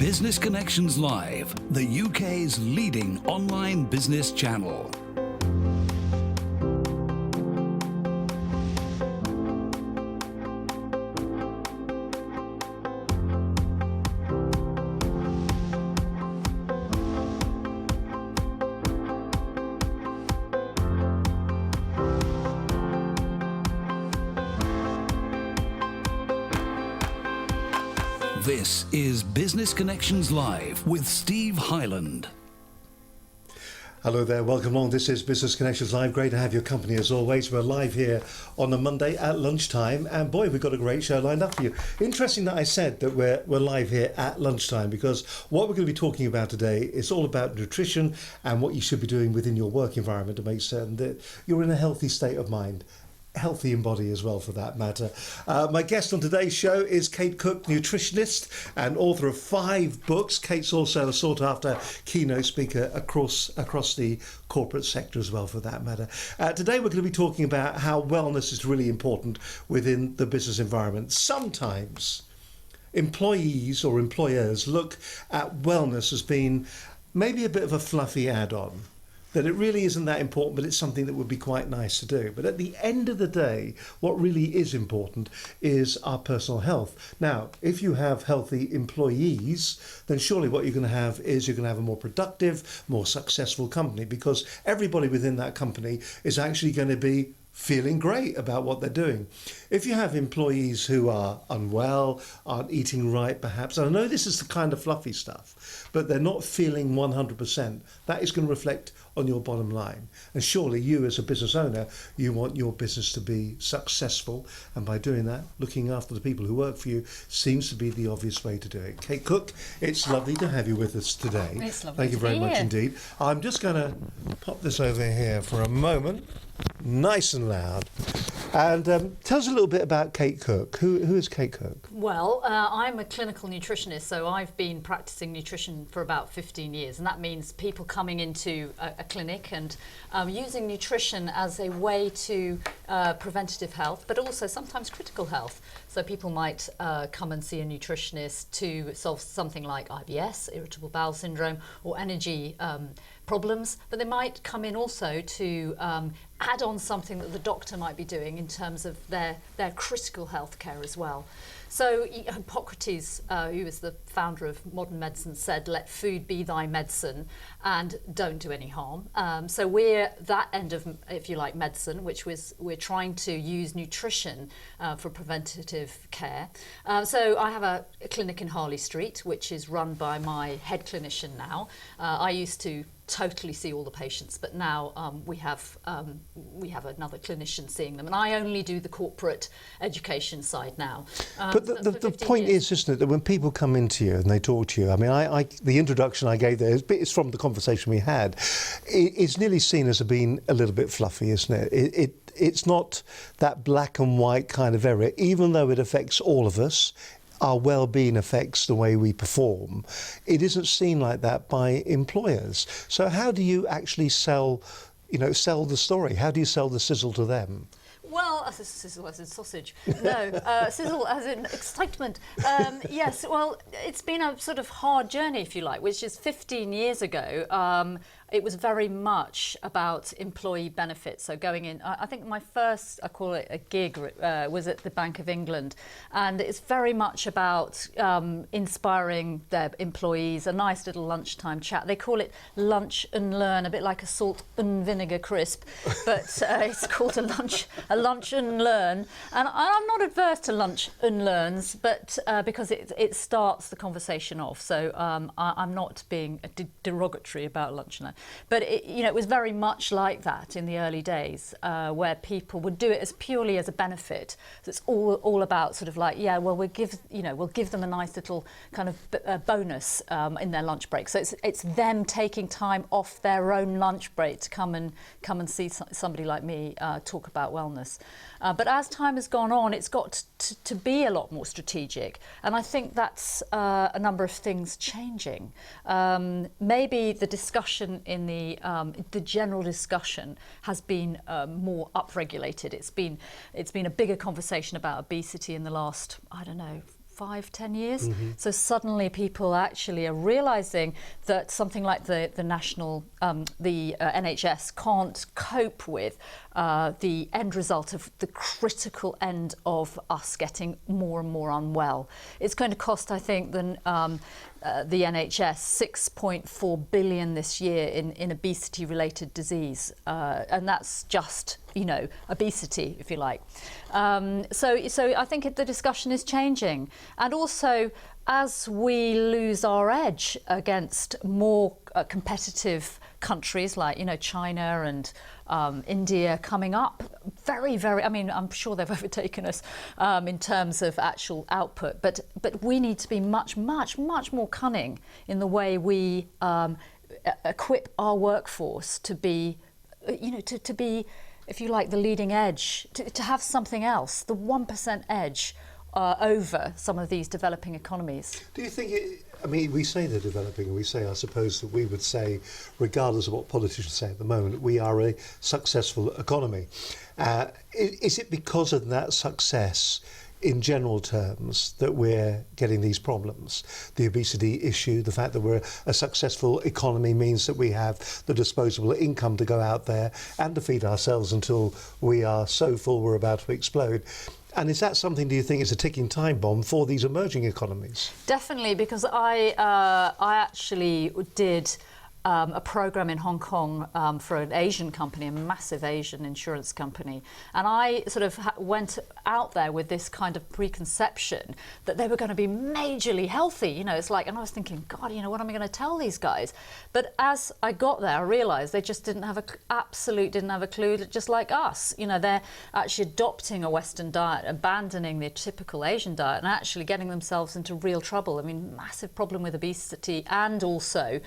Business Connections Live, the UK's leading online business channel. This is Business Connections Live with Steve Hyland. Hello there, welcome along. This is Business Connections Live. Great to have your company as always. We're live here on a Monday at lunchtime, and boy, we've got a great show lined up for you. Interesting that I said that we're live here at lunchtime, because what we're going to be talking about today is all about nutrition and what you should be doing within your work environment to make certain that you're in a healthy state of mind. Healthy in body as well, for that matter. My guest on today's show is Kate Cook, nutritionist and author of 5 books. Kate's also a sought-after keynote speaker across the corporate sector as well, for that matter. Today we're going to be talking about how wellness is really important within the business environment. Sometimes employees or employers look at wellness as being maybe a bit of a fluffy add-on, that it really isn't that important, but it's something that would be quite nice to do. But at the end of the day, what really is important is our personal health. Now, if you have healthy employees, then surely what you're going to have is you're going to have a more productive, more successful company, because everybody within that company is actually going to be feeling great about what they're doing. If you have employees who are unwell, aren't eating right perhaps, and I know this is the kind of fluffy stuff, but they're not feeling 100%, that is going to reflect on your bottom line. And surely you as a business owner, you want your business to be successful, and by doing that, looking after the people who work for you seems to be the obvious way to do it. Kate Cook, it's lovely to have you with us today. It's lovely. Thank you very much indeed. I'm just going to pop this over here for a moment, nice and loud. And tell us a little bit about Kate Cook. Who is Kate Cook? Well, I'm a clinical nutritionist, so I've been practicing nutrition for about 15 years, and that means people coming into a clinic and using nutrition as a way to preventative health, but also sometimes critical health. So people might come and see a nutritionist to solve something like IBS, irritable bowel syndrome, or energy problems, but they might come in also to add on something that the doctor might be doing in terms of their critical health care as well. So Hippocrates, who is the founder of modern medicine, said, "Let food be thy medicine and don't do any harm." So we're that end of, if you like, medicine, which we're trying to use nutrition for preventative care. So I have a clinic in Harley Street, which is run by my head clinician now. I used to totally see all the patients, but now we have another clinician seeing them, and I only do the corporate education side now. But the point is, isn't it, that when people come into you and they talk to you, I mean, the introduction I gave there is from the conversation we had. It's nearly seen as being a little bit fluffy, isn't it? It's not that black and white kind of area, even though it affects all of us. Our well-being affects the way we perform. It isn't seen like that by employers. So how do you actually sell the story? How do you sell the sizzle to them? Well, sizzle as in sausage. No, sizzle as in excitement. Yes, well, it's been a sort of hard journey, if you like, which is 15 years ago. It was very much about employee benefits. So going in, I think my first, I call it a gig, was at the Bank of England. And it's very much about inspiring their employees, a nice little lunchtime chat. They call it lunch and learn, a bit like a salt and vinegar crisp, but it's called a lunch and learn. And I'm not adverse to lunch and learns, but because it starts the conversation off. So I'm not being derogatory about lunch and learn. But it was very much like that in the early days, where people would do it as purely as a benefit. So it's all about sort of like, yeah, well, we'll give them a nice little kind of bonus in their lunch break. So it's them taking time off their own lunch break to come and see somebody like me talk about wellness. But as time has gone on, it's got to be a lot more strategic, and I think that's a number of things changing. Maybe the discussion in the general discussion has been more upregulated. It's been a bigger conversation about obesity in the last, I don't know, 5-10 years. So suddenly people actually are realizing that something like the national, NHS can't cope with the end result of the critical end of us getting more and more unwell. It's going to cost, I think, the NHS 6.4 billion this year in obesity-related disease, and that's just, you know, obesity, if you like. So I think the discussion is changing, and also as we lose our edge against more competitive countries like, you know, China and India coming up very, I mean, I'm sure they've overtaken us in terms of actual output, but we need to be much more cunning in the way we equip our workforce to be, you know, to be, if you like, the leading edge, to have something else, the 1% edge over some of these developing economies. Do you think I mean, we say they're developing, and we say, I suppose, that we would say, regardless of what politicians say at the moment, we are a successful economy. Is it because of that success, in general terms, that we're getting these problems? The obesity issue, the fact that we're a successful economy means that we have the disposable income to go out there and to feed ourselves until we are so full we're about to explode. And is that something, do you think, is a ticking time bomb for these emerging economies? Definitely, because I actually did a program in Hong Kong for an Asian company, a massive Asian insurance company. And I sort of went out there with this kind of preconception that they were going to be majorly healthy. You know, it's like, and I was thinking, God, you know, what am I going to tell these guys? But as I got there, I realised they just didn't have a clue, just like us. You know, they're actually adopting a Western diet, abandoning the typical Asian diet, and actually getting themselves into real trouble. I mean, massive problem with obesity, and also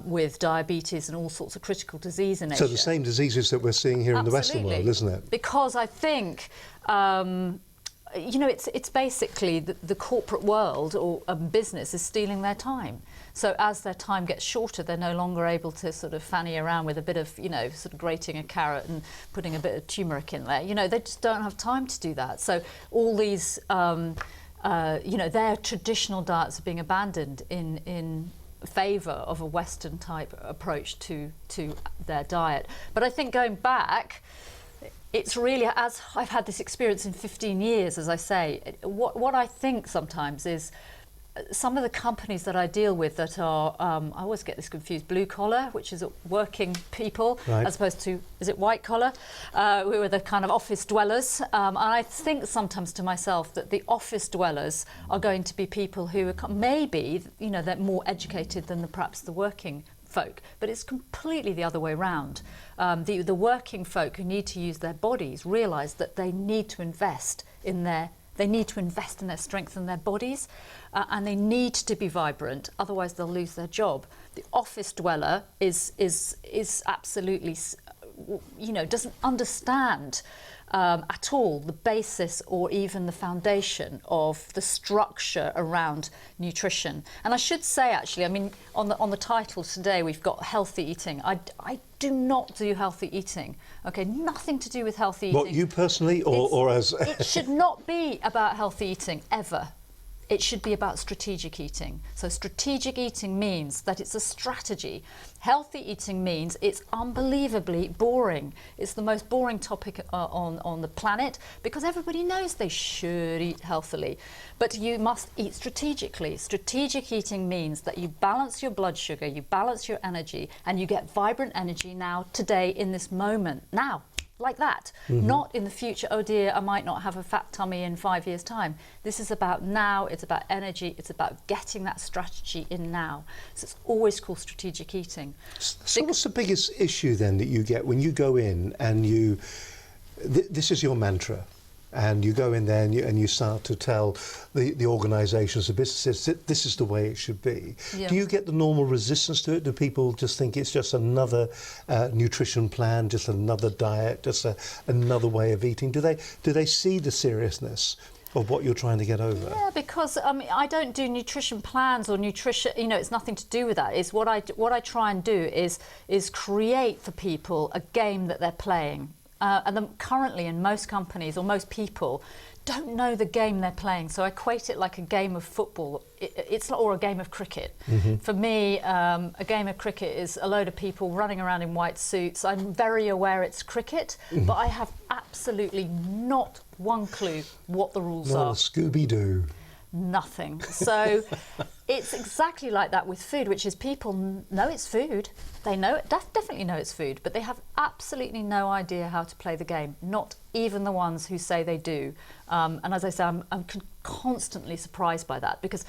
with diabetes and all sorts of critical disease in Asia. So the same diseases that we're seeing here in the Western world, isn't it? Because I think, you know, it's basically the corporate world or business is stealing their time. So as their time gets shorter, they're no longer able to sort of fanny around with a bit of, you know, sort of grating a carrot and putting a bit of turmeric in there. You know, they just don't have time to do that. So all these, you know, their traditional diets are being abandoned in favour of a Western type approach to their diet. But I think going back, it's really, as I've had this experience in 15 years, as I say, what I think sometimes is some of the companies that I deal with that are, I always get this confused, blue collar, which is working people, right, as opposed to, is it white collar? Who are the kind of office dwellers. And I think sometimes to myself that the office dwellers are going to be people who are maybe, you know, they're more educated than perhaps the working folk, but it's completely the other way around. The working folk who need to use their bodies realise that they need to invest in their strength and their bodies, and they need to be vibrant, otherwise they'll lose their job. The office dweller is absolutely, you know, doesn't understand at all the basis or even the foundation of the structure around nutrition. And I should say, actually, I mean, on the title today we've got healthy eating. I do not do healthy eating. Okay, nothing to do with healthy eating. What, you personally, or as? It should not be about healthy eating ever. It should be about strategic eating. So strategic eating means that it's a strategy. Healthy eating means it's unbelievably boring. It's the most boring topic on the planet because everybody knows they should eat healthily. But you must eat strategically. Strategic eating means that you balance your blood sugar, you balance your energy, and you get vibrant energy now, today, in this moment, now. Like that, not in the future, oh dear, I might not have a fat tummy in 5 years' time. This is about now, it's about energy, it's about getting that strategy in now. So it's always called strategic eating. So what's the biggest issue then that you get when you go in and this is your mantra, and you go in there and you start to tell the organisations, the businesses, that this is the way it should be. Yeah. Do you get the normal resistance to it? Do people just think it's just another nutrition plan, just another diet, just another way of eating? Do they see the seriousness of what you're trying to get over? Yeah, because I don't do nutrition plans or nutrition. You know, it's nothing to do with that. It's what I try and do is create for people a game that they're playing. And currently in most companies or most people don't know the game they're playing. So I equate it like a game of football. It's or a game of cricket. For me, a game of cricket is a load of people running around in white suits. I'm very aware it's cricket, but I have absolutely not one clue what the rules are. Scooby-Doo. Nothing. So it's exactly like that with food, which is people know it's food. They know it, definitely know it's food, but they have absolutely no idea how to play the game. Not even the ones who say they do. And as I say, I'm constantly surprised by that, because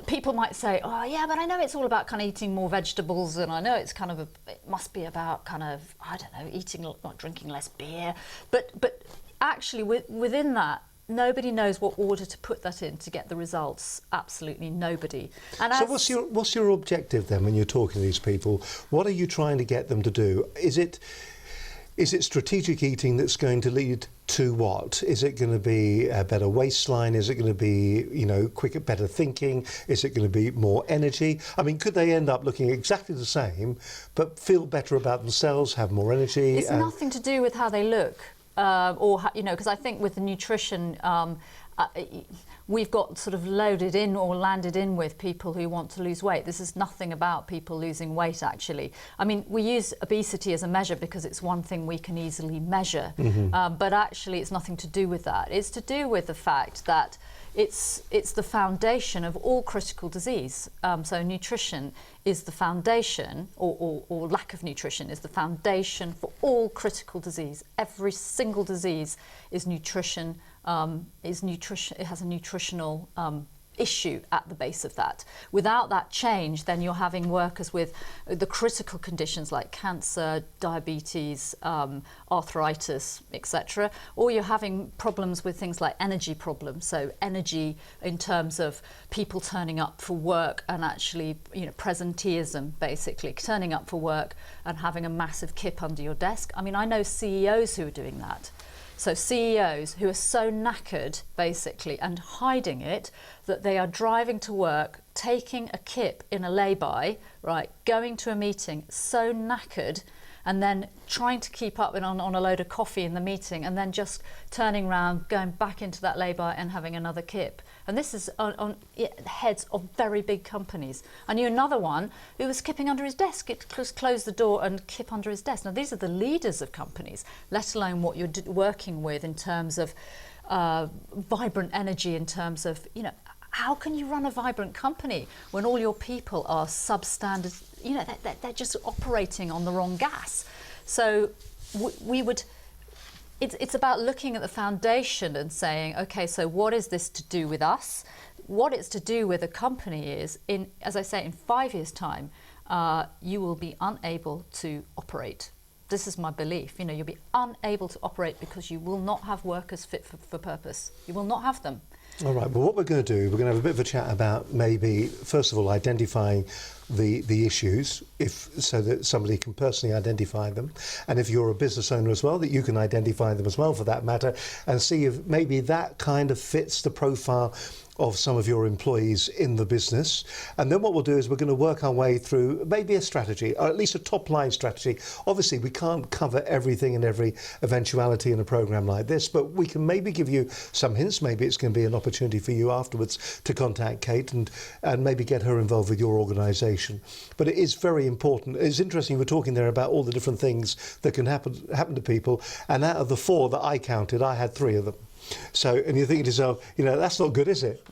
people might say, oh yeah, but I know it's all about kind of eating more vegetables, and I know it's kind of it must be about kind of, I don't know, not drinking less beer. But actually within that, nobody knows what order to put that in to get the results. Absolutely nobody. And so what's your objective then when you're talking to these people? What are you trying to get them to do? Is it strategic eating that's going to lead to what? Is it going to be a better waistline? Is it going to be, quicker, better thinking? Is it going to be more energy? I mean, could they end up looking exactly the same but feel better about themselves, have more energy? It's nothing to do with how they look. Because I think with the nutrition, we've got sort of loaded in or landed in with people who want to lose weight. This is nothing about people losing weight, actually. I mean, we use obesity as a measure because it's one thing we can easily measure, but actually it's nothing to do with that. It's to do with the fact that it's the foundation of all critical disease. So nutrition is the foundation, or lack of nutrition is the foundation for all critical disease. Every single disease is nutrition. It has a nutritional issue at the base of that. Without that change, then you're having workers with the critical conditions like cancer, diabetes, arthritis, etc. Or you're having problems with things like energy problems. So energy in terms of people turning up for work and actually, presenteeism, basically, turning up for work and having a massive kip under your desk. I mean, I know CEOs who are doing that. So CEOs who are so knackered, basically, and hiding it, that they are driving to work, taking a kip in a lay-by, right, going to a meeting, so knackered, and then trying to keep up on a load of coffee in the meeting, and then just turning around, going back into that lay-by and having another kip. And this is on heads of very big companies. I knew another one who was kipping under his desk. It just closed the door and kip under his desk. Now, these are the leaders of companies, let alone what you're working with in terms of vibrant energy, in terms of, how can you run a vibrant company when all your people are substandard? They're just operating on the wrong gas. So it's about looking at the foundation and saying, okay, so what is this to do with us? What it's to do with a company is, as I say, in 5 years' time, you will be unable to operate. This is my belief. You'll be unable to operate because you will not have workers fit for purpose. You will not have them. All right, well, what we're going to do, we're going to have a bit of a chat about maybe, first of all, identifying the issues, so that somebody can personally identify them, and if you're a business owner as well, that you can identify them as well, for that matter, and see if maybe that kind of fits the profile of some of your employees in the business. And then what we'll do is we're going to work our way through maybe a strategy, or at least a top line strategy. Obviously we can't cover everything and every eventuality in a program like this, but we can maybe give you some hints. Maybe it's going to be an opportunity for you afterwards to contact Kate and maybe get her involved with your organisation. But it is very important. It's interesting, we're talking there about all the different things that can happen to people, and out of the 4 that I counted, I had 3 of them. So, and you're thinking to yourself, that's not good, is it?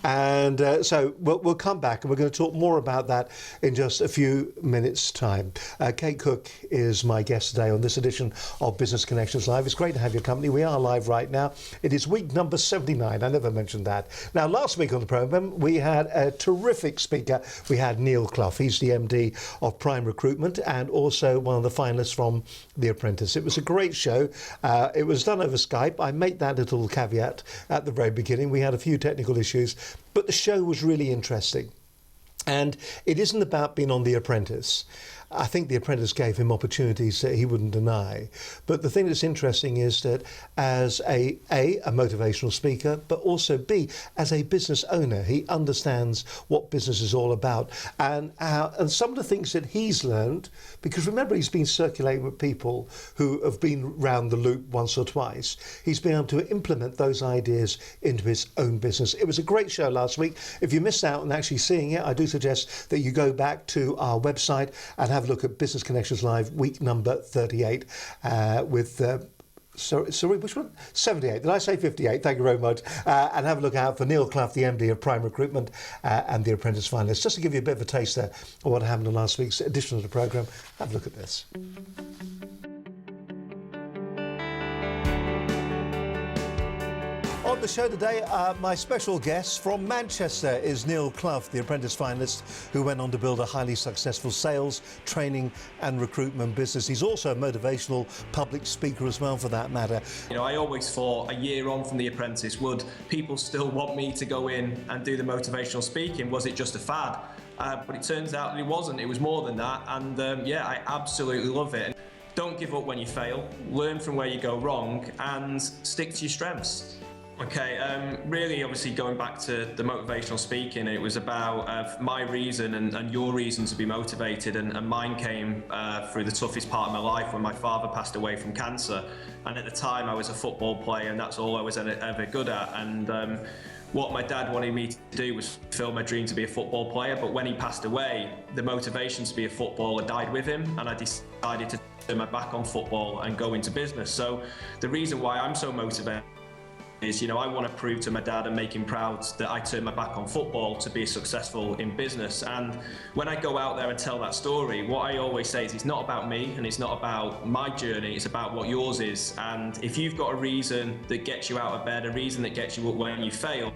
And so we'll come back and we're going to talk more about that in just a few minutes' time. Kate Cook is my guest today on this edition of Business Connections Live. It's great to have your company. We are live right now. It is week number 79. I never mentioned that. Now, last week on the programme, we had a terrific speaker. We had Neil Clough. He's the MD of Prime Recruitment and also one of the finalists from The Apprentice. It was a great show. It was done over Skype. I make that little caveat at the very beginning. We had a few technical issues, but the show was really interesting. And it isn't about being on The Apprentice. I think The Apprentice gave him opportunities that he wouldn't deny. But the thing that's interesting is that as a motivational speaker, but also B, as a business owner, he understands what business is all about and some of the things that he's learned, because remember, he's been circulating with people who have been round the loop once or twice. He's been able to implement those ideas into his own business. It was a great show last week. If you missed out on actually seeing it, I do suggest that you go back to our website and have a look at Business Connections Live, week number 38, with... Sorry, which one? 78. Did I say 58? Thank you very much. And have a look out for Neil Clough, the MD of Prime Recruitment, and the Apprentice finalists. Just to give you a bit of a taste there of what happened in last week's edition of the programme, have a look at this. On the show today, my special guest from Manchester is Neil Clough, the Apprentice finalist, who went on to build a highly successful sales, training and recruitment business. He's also a motivational public speaker as well, for that matter. You know, I always thought a year on from The Apprentice, would people still want me to go in and do the motivational speaking? Was it just a fad? But it turns out that it wasn't. It was more than that. And yeah, I absolutely love it. Don't give up when you fail. Learn from where you go wrong and stick to your strengths. Okay, really obviously going back to the motivational speaking, it was about my reason and your reason to be motivated, and mine came through the toughest part of my life when my father passed away from cancer. And at the time I was a football player and that's all I was ever good at. And what my dad wanted me to do was fulfill my dream to be a football player, but when he passed away, the motivation to be a footballer died with him, and I decided to turn my back on football and go into business. So the reason why I'm so motivated is, you know, I want to prove to my dad and make him proud that I turned my back on football to be successful in business. And when I go out there and tell that story, what I always say is it's not about me and it's not about my journey, it's about what yours is. And if you've got a reason that gets you out of bed, a reason that gets you up when you fail,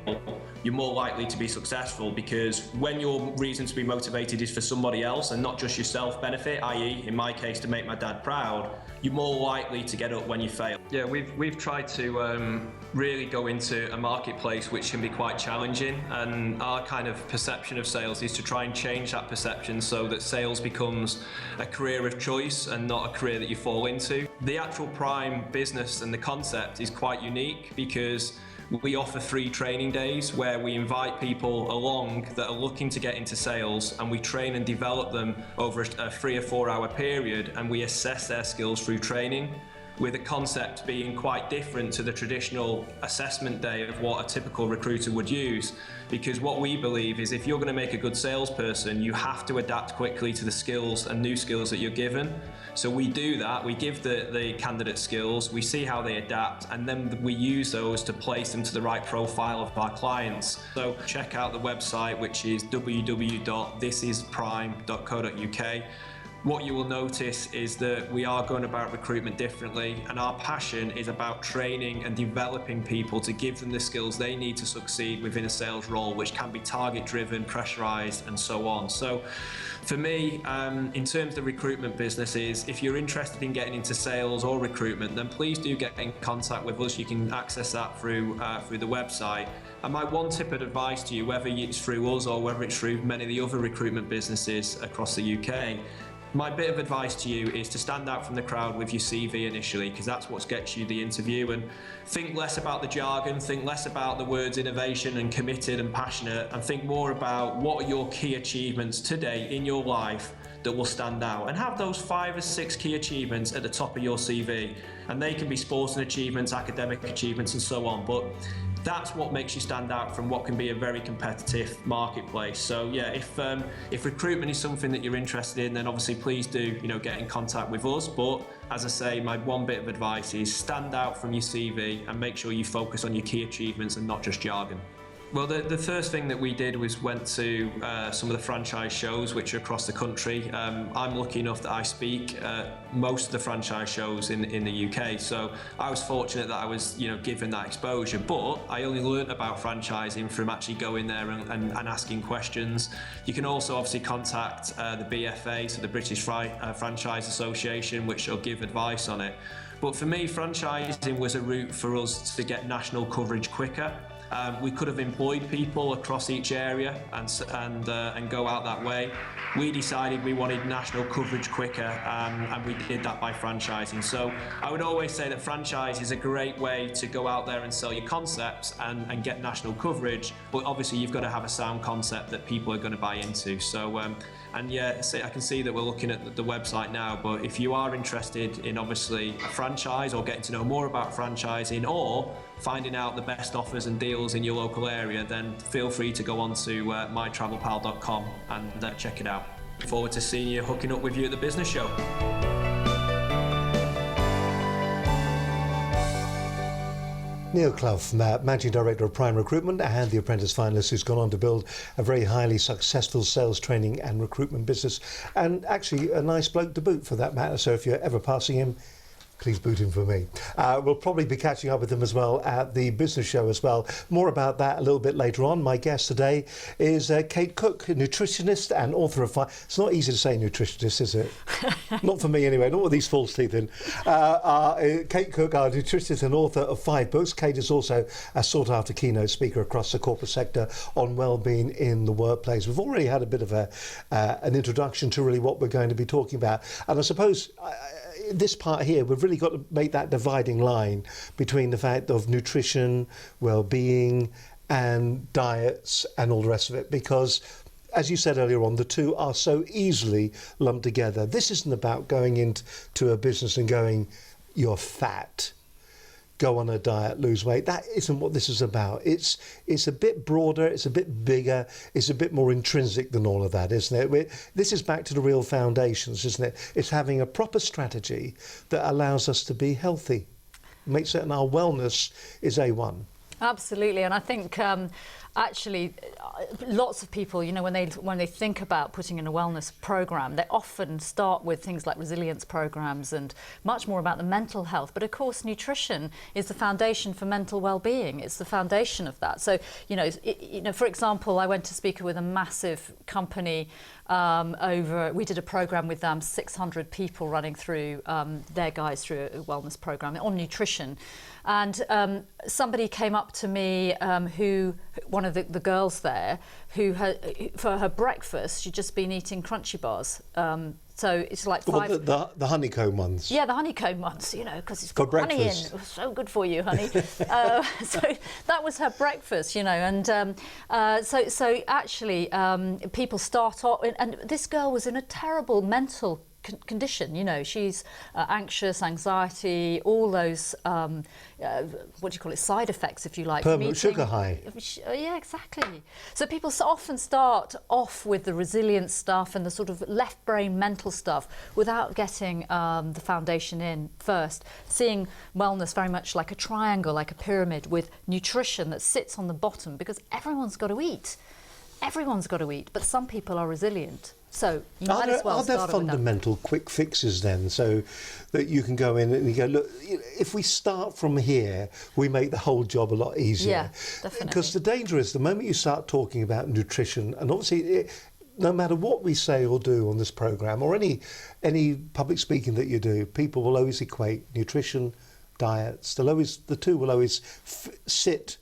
you're more likely to be successful, because when your reason to be motivated is for somebody else and not just your self benefit, i.e. in my case to make my dad proud, you're more likely to get up when you fail. Yeah, we've tried to really go into a marketplace which can be quite challenging, and our kind of perception of sales is to try and change that perception so that sales becomes a career of choice and not a career that you fall into. The actual Prime business and the concept is quite unique because we offer 3 training days where we invite people along that are looking to get into sales, and we train and develop them over a 3 or 4 hour period, and we assess their skills through training, with the concept being quite different to the traditional assessment day of what a typical recruiter would use. Because what we believe is if you're going to make a good salesperson, you have to adapt quickly to the skills and new skills that you're given. So we do that, we give the candidate skills, we see how they adapt, and then we use those to place them to the right profile of our clients. So check out the website, which is www.thisisprime.co.uk. What you will notice is that we are going about recruitment differently, and our passion is about training and developing people to give them the skills they need to succeed within a sales role, which can be target driven, pressurized and so on. So for me, in terms of the recruitment businesses, if you're interested in getting into sales or recruitment, then please do get in contact with us. You can access that through the website. And my one tip of advice to you, whether it's through us or whether it's through many of the other recruitment businesses across the UK, my bit of advice to you is to stand out from the crowd with your CV initially, because that's what gets you the interview, and think less about the jargon, think less about the words innovation and committed and passionate, and think more about what are your key achievements today in your life that will stand out, and have those 5 or 6 key achievements at the top of your CV. And they can be sporting achievements, academic achievements and so on, but that's what makes you stand out from what can be a very competitive marketplace. So yeah, if recruitment is something that you're interested in, then obviously please do, get in contact with us. But as I say, my one bit of advice is stand out from your CV and make sure you focus on your key achievements and not just jargon. Well, the first thing that we did was went to some of the franchise shows which are across the country. I'm lucky enough that I speak most of the franchise shows in the UK, so I was fortunate that I was given that exposure, but I only learnt about franchising from actually going there and asking questions. You can also obviously contact the BFA, so the British Franchise Association, which will give advice on it. But for me, franchising was a route for us to get national coverage quicker. We could have employed people across each area and go out that way. We decided we wanted national coverage quicker, and we did that by franchising. So I would always say that franchise is a great way to go out there and sell your concepts and get national coverage, but obviously you've got to have a sound concept that people are going to buy into. So and yeah, I can see that we're looking at the website now, but if you are interested in obviously a franchise or getting to know more about franchising or finding out the best offers and deals in your local area, then feel free to go on to mytravelpal.com and check it out. Look forward to seeing you, hooking up with you at the business show. Neil Clough, Managing Director of Prime Recruitment and the apprentice finalist who's gone on to build a very highly successful sales training and recruitment business, and actually a nice bloke to boot for that matter. So if you're ever passing him, please boot him for me. We'll probably be catching up with him as well at the business show as well. More about that a little bit later on. My guest today is Kate Cook, a nutritionist and author of It's not easy to say nutritionist, is it? Not for me anyway, not with these false teeth in. Kate Cook, our nutritionist and author of 5 books. Kate is also a sought-after keynote speaker across the corporate sector on well-being in the workplace. We've already had a bit of an introduction to really what we're going to be talking about. And I suppose this part here, we've really got to make that dividing line between the fact of nutrition, well-being and diets and all the rest of it, because as you said earlier on, the two are so easily lumped together. This isn't about going into a business and going, you're fat, go on a diet, lose weight. That isn't what this is about. It's a bit broader, it's a bit bigger, it's a bit more intrinsic than all of that, isn't it? This is back to the real foundations, isn't it? It's having a proper strategy that allows us to be healthy, make certain our wellness is A1. Absolutely, and I think actually lots of people, you know, when they think about putting in a wellness program, they often start with things like resilience programs and much more about the mental health. But of course, nutrition is the foundation for mental well-being. It's the foundation of that. So, for example, I went to speak with a massive company we did a program with 600 people running through their guys through a wellness program on nutrition. And somebody came up to me, one of the girls there, who for her breakfast, she'd just been eating crunchy bars. So it's like the honeycomb ones. Yeah, the honeycomb ones, because it's got honey in. It was so good for you, honey. So that was her breakfast, and so actually people start off, and this girl was in a terrible mental condition. She's anxious, anxiety, all those side effects, if you like. Permanent sugar high. Yeah, exactly. So people often start off with the resilience stuff and the sort of left brain mental stuff without getting the foundation in first, seeing wellness very much like a triangle, like a pyramid, with nutrition that sits on the bottom, because everyone's got to eat. Everyone's got to eat, but some people are resilient. So you might as well start with that. Are there fundamental quick fixes then, so that you can go in and you go, look, if we start from here, we make the whole job a lot easier? Yeah, definitely. Because the danger is the moment you start talking about nutrition, and obviously no matter what we say or do on this programme, or any public speaking that you do, people will always equate nutrition, diets. The two will always sit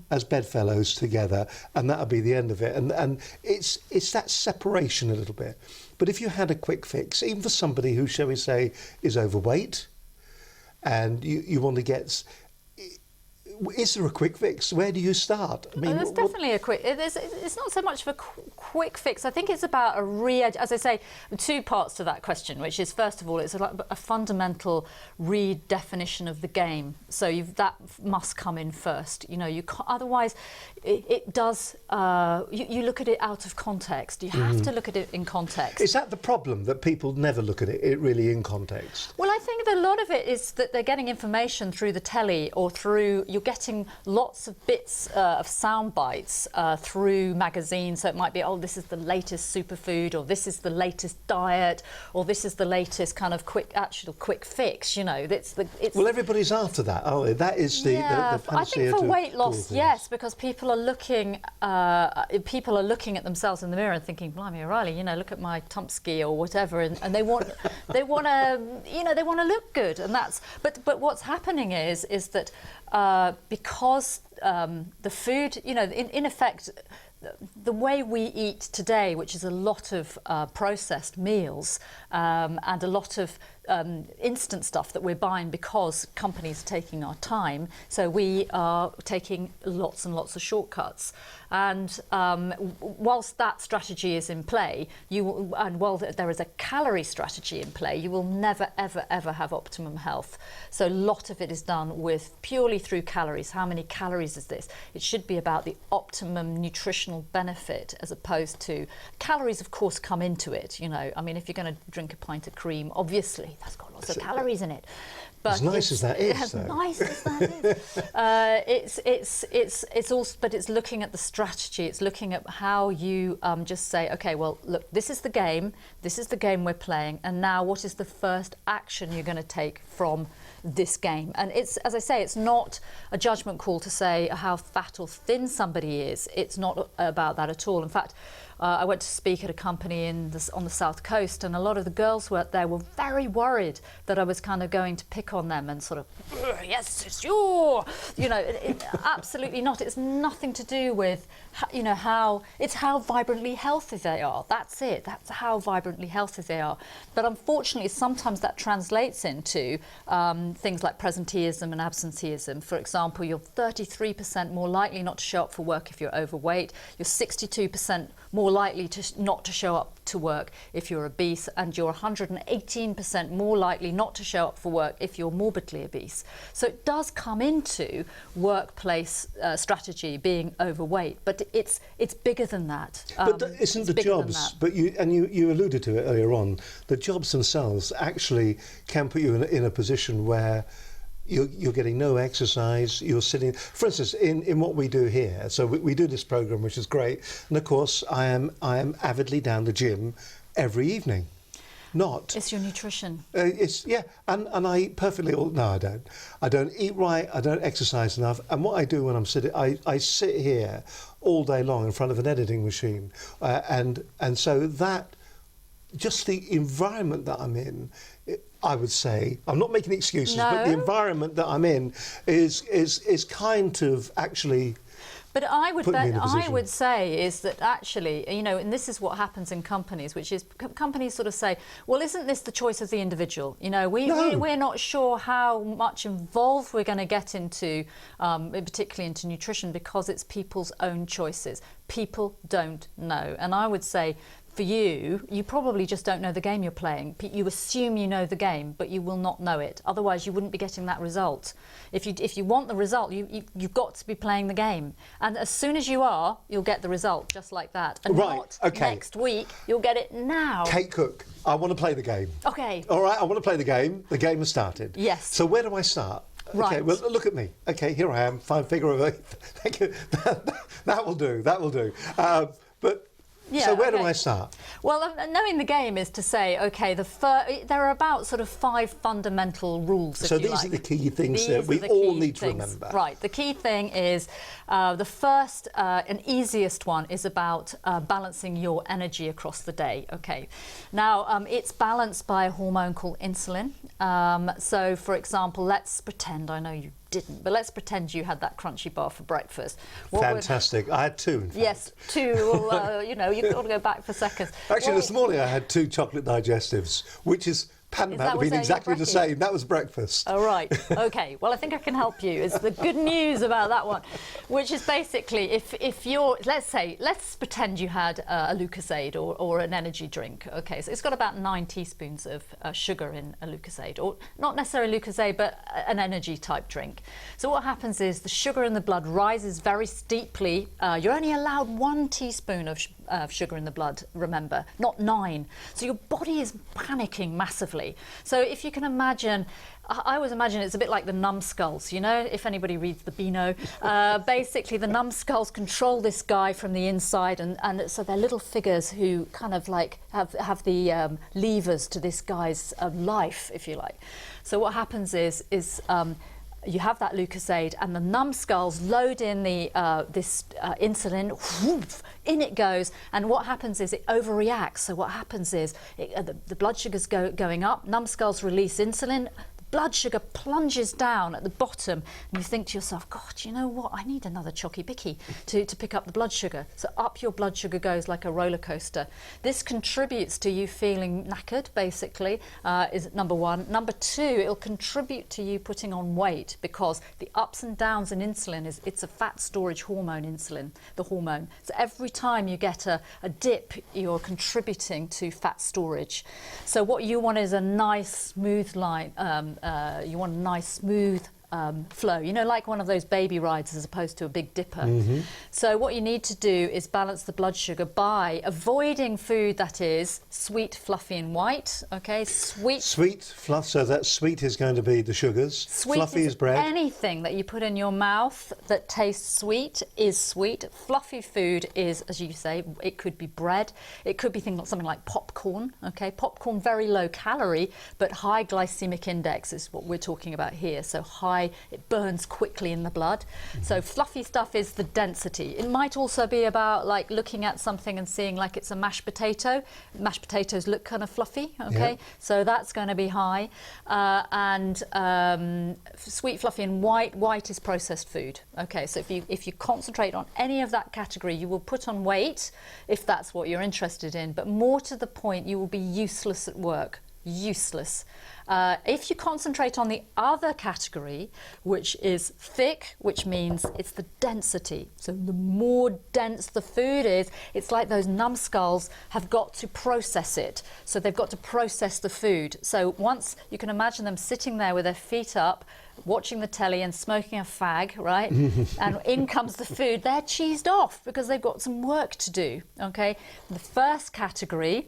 as bedfellows together, and that'll be the end of it. And it's that separation a little bit. But if you had a quick fix, even for somebody who, shall we say, is overweight, and you want to get... Is there a quick fix? Where do you start? I mean, there's definitely a quick... It's not so much of a quick fix. I think it's about as I say, 2 parts to that question, which is, first of all, it's a fundamental redefinition of the game. So that must come in first. You can't, otherwise, it does... you look at it out of context. You have to look at it in context. Is that the problem, that people never look at it really in context? Well, I think that a lot of it is that they're getting information through the telly or through... You're getting lots of bits of sound bites through magazines. So it might be, this is the latest superfood, or this is the latest diet, or this is the latest kind of quick fix. Well, everybody's after that, aren't they? That is the panacea. I think for weight loss, yes, because people are looking at themselves in the mirror and thinking, blimey O'Reilly, look at my Tumpski or whatever, and they want to look good, and that's. But what's happening is that because the food, you know, in effect, the way we eat today, which is a lot of processed meals and a lot of instant stuff that we're buying because companies are taking our time, so we are taking lots and lots of shortcuts. And whilst that strategy is in play, and while there is a calorie strategy in play, you will never, ever, ever have optimum health. So a lot of it is done with purely through calories. How many calories is this? It should be about the optimum nutritional benefit, as opposed to calories, of course, come into it. You know, I mean, if you're going to drink a pint of cream, obviously that's got lots of calories in it. But as nice as that is, as nice as that is, it's also, but it's looking at the strategy. It's looking at how you just say, okay, well, look, this is the game we're playing, and now what is the first action you're going to take from this game? And it's, as I say, it's not a judgment call to say how fat or thin somebody is. It's not about that at all. In fact, I went to speak at a company on the South Coast, and a lot of the girls who were there were very worried that I was kind of going to pick on them and sort of, yes, it's your, you know, absolutely not. It's nothing to do with, you know, how vibrantly healthy they are. That's it. That's how vibrantly healthy they are. But unfortunately, sometimes that translates into things like presenteeism and absenteeism. For example, you're 33% more likely not to show up for work if you're overweight. You're 62% more likely not to show up to work if you're obese, and you're 118% more likely not to show up for work if you're morbidly obese. So it does come into workplace strategy being overweight, but it's bigger than that. But isn't the jobs, but you alluded to it earlier on, the jobs themselves actually can put you in a position where you're getting no exercise, you're sitting, for instance, in what we do here. So we do this program, which is great, and of course I am avidly down the gym every evening. It's your nutrition. And I perfectly, no, I don't eat right, I don't exercise enough, and what I do when I'm sitting, I sit here all day long in front of an editing machine, and so that, just the environment that I'm in, I would say, I'm not making excuses, but the environment that I'm in is kind of actually. But I would say is that actually, you know, and this is what happens in companies, which is companies sort of say, well, isn't this the choice of the individual? You know, we're not sure how much involved we're going to get into, particularly into nutrition, because it's people's own choices. People don't know. And I would say, for you probably just don't know the game you're playing. You assume you know the game, but you will not know it. Otherwise, you wouldn't be getting that result. If you want the result, you've got to be playing the game. And as soon as you are, you'll get the result, just like that. And not next week, you'll get it now. Kate Cook, I want to play the game. Okay. All right, I want to play the game. The game has started. Yes. So where do I start? Right. Okay, well, look at me. Okay, here I am, fine figure of eight. Thank you. That will do. So where do I start? Well, knowing the game is to say, okay, there are about sort of 5 fundamental rules. So these are the key things that we all need to remember. Right. The key thing is the first and easiest one is about balancing your energy across the day. Okay. Now it's balanced by a hormone called insulin. So, for example, let's pretend, I know you didn't, but let's pretend you had that crunchy bar for breakfast. Fantastic. I had 2, in fact. Yes, 2. Well, you know, you've got to go back for seconds. Actually, this morning I had 2 chocolate digestives, which is paramount to being exactly the same. That was breakfast. Oh, right. Okay. Well, I think I can help you. It's the good news about that one, which is basically if you're, let's pretend you had a Lucozade or an energy drink. Okay. So it's got about 9 teaspoons of sugar in a Lucozade, or not necessarily Lucozade, but an energy type drink. So what happens is the sugar in the blood rises very steeply. You're only allowed 1 teaspoon of sugar in the blood, remember, not 9. So your body is panicking massively. So if you can imagine, I always imagine it's a bit like the numbskulls, you know, if anybody reads the Beano. Basically, the numbskulls control this guy from the inside, and so they're little figures who kind of like have the levers to this guy's life, if you like. So what happens is you have that Lucozade, and the numbskulls load in this insulin. Whoof, in it goes, and what happens is it overreacts. So what happens is the blood sugars going up. Numbskulls release insulin. The blood sugar plunges down at the bottom, and you think to yourself, God, you know what? I need another chocky bicky to pick up the blood sugar. So up your blood sugar goes like a roller coaster. This contributes to you feeling knackered, basically, is number one. Number two, it'll contribute to you putting on weight, because the ups and downs in insulin it's a fat storage hormone, insulin, the hormone. So every time you get a dip, you're contributing to fat storage. So what you want is a nice smooth line. You want a nice smooth flow, you know, like one of those baby rides as opposed to a big dipper. So what you need to do is balance the blood sugar by avoiding food that is sweet, fluffy and white. Okay, sweet fluff, so that sweet is going to be the sugars, sweet fluffy is bread. Anything that you put in your mouth that tastes sweet is sweet. Fluffy food is, as you say, it could be bread, it could be something like popcorn. Okay, popcorn, very low calorie but high glycemic index is what we're talking about here. So high, it burns quickly in the blood. So fluffy stuff is the density. It might also be about like looking at something and seeing like it's a mashed potato. Mashed potatoes look kind of fluffy, okay? So that's going to be high. Sweet, fluffy and white is processed food. Okay, so if you concentrate on any of that category, you will put on weight if that's what you're interested in, but more to the point, you will be useless at work. Useless. If you concentrate on the other category, which is thick, which means it's the density. So the more dense the food is, it's like those numbskulls have got to process it. So they've got to process the food. So once you can imagine them sitting there with their feet up, watching the telly and smoking a fag, right? And in comes the food. They're cheesed off because they've got some work to do, okay? The first category,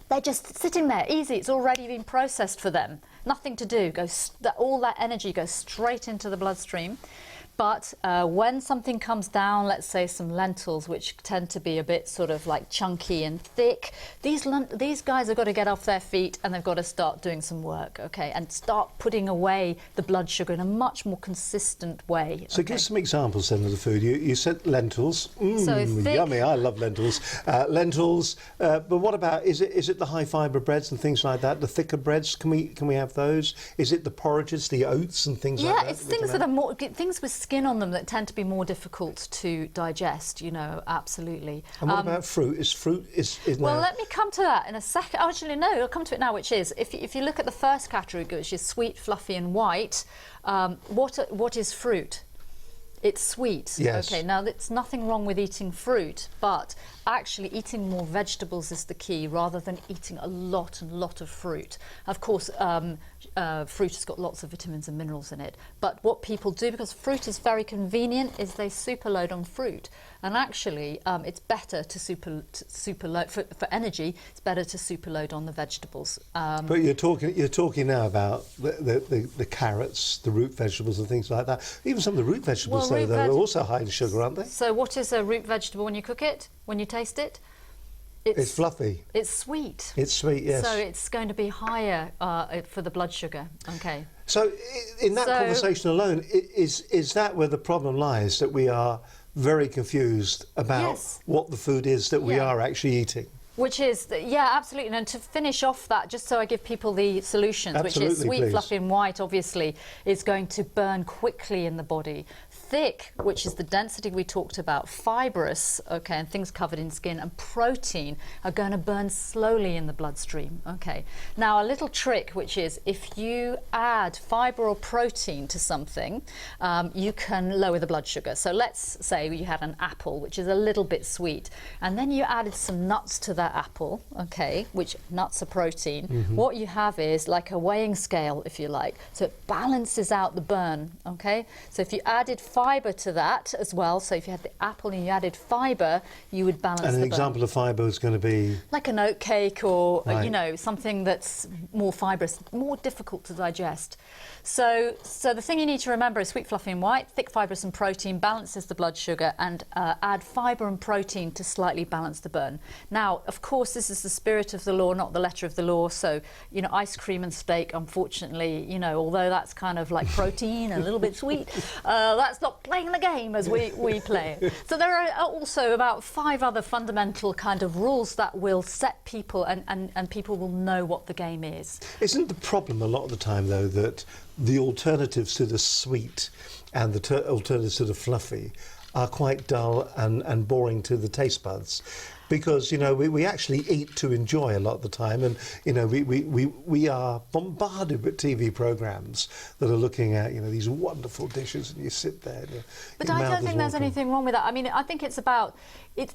they're just sitting there, easy, it's already been processed for them. Nothing to do, all that energy goes straight into the bloodstream. But when something comes down, let's say some lentils, which tend to be a bit sort of like chunky and thick, these guys have got to get off their feet and they've got to start doing some work, okay, and start putting away the blood sugar in a much more consistent way. So give some examples then of the food. You said lentils. So thick, yummy, I love lentils. But what about, is it the high fibre breads and things like that, the thicker breads, can we have those? Is it the porridges, the oats and things like that? Yeah, it's things that are more, things with skin on them that tend to be more difficult to digest, you know, absolutely. And what about fruit? Well, let me come to that in a second. Actually, no, I'll come to it now, which is, if you look at the first category, which is sweet, fluffy and white, what is fruit? It's sweet. Yes. Okay, now there's nothing wrong with eating fruit, but actually eating more vegetables is the key rather than eating a lot of fruit. Of course, fruit has got lots of vitamins and minerals in it, but what people do, because fruit is very convenient, is they superload on fruit. And actually, it's better to superload for energy. It's better to superload on the vegetables. But you're talking now about the carrots, the root vegetables, and things like that. Even some of the root vegetables, they're also high in sugar, aren't they? So, what is a root vegetable when you cook it? When you taste it? It's fluffy. It's sweet. It's sweet, yes. So it's going to be higher for the blood sugar. Okay. So in that conversation alone, is that where the problem lies? That we are very confused about what the food is that we are actually eating? Which is, yeah, absolutely. And to finish off that, just so I give people the solutions, which is sweet, fluffy and white, obviously, is going to burn quickly in the body. Thick, which is the density we talked about, fibrous, okay, and things covered in skin, and protein are going to burn slowly in the bloodstream, okay. Now, a little trick, which is if you add fibre or protein to something, you can lower the blood sugar. So let's say you had an apple, which is a little bit sweet, and then you added some nuts to that apple, okay, which nuts are protein. What you have is like a weighing scale, if you like, so it balances out the burn, okay. So if you added fibre to that as well, so if you had the apple and you added fibre, you would balance the burn. And an example of fibre is going to be? Like an oat cake or, you know, something that's more fibrous, more difficult to digest. So the thing you need to remember is sweet, fluffy and white, thick, fibrous and protein balances the blood sugar, and add fibre and protein to slightly balance the burn. Now, of course, this is the spirit of the law, not the letter of the law. So, you know, ice cream and steak, unfortunately, you know, although that's kind of like protein, a little bit sweet, that's stop playing the game as we play it. So there are also about 5 other fundamental kind of rules that will set people and people will know what the game is. Isn't the problem a lot of the time, though, that the alternatives to the sweet and the alternatives to the fluffy are quite dull and boring to the taste buds? Because, you know, we actually eat to enjoy a lot of the time, and, you know, we are bombarded with TV programmes that are looking at, you know, these wonderful dishes, and you sit there. But I don't think there's anything wrong with that. I mean, I think it's about being...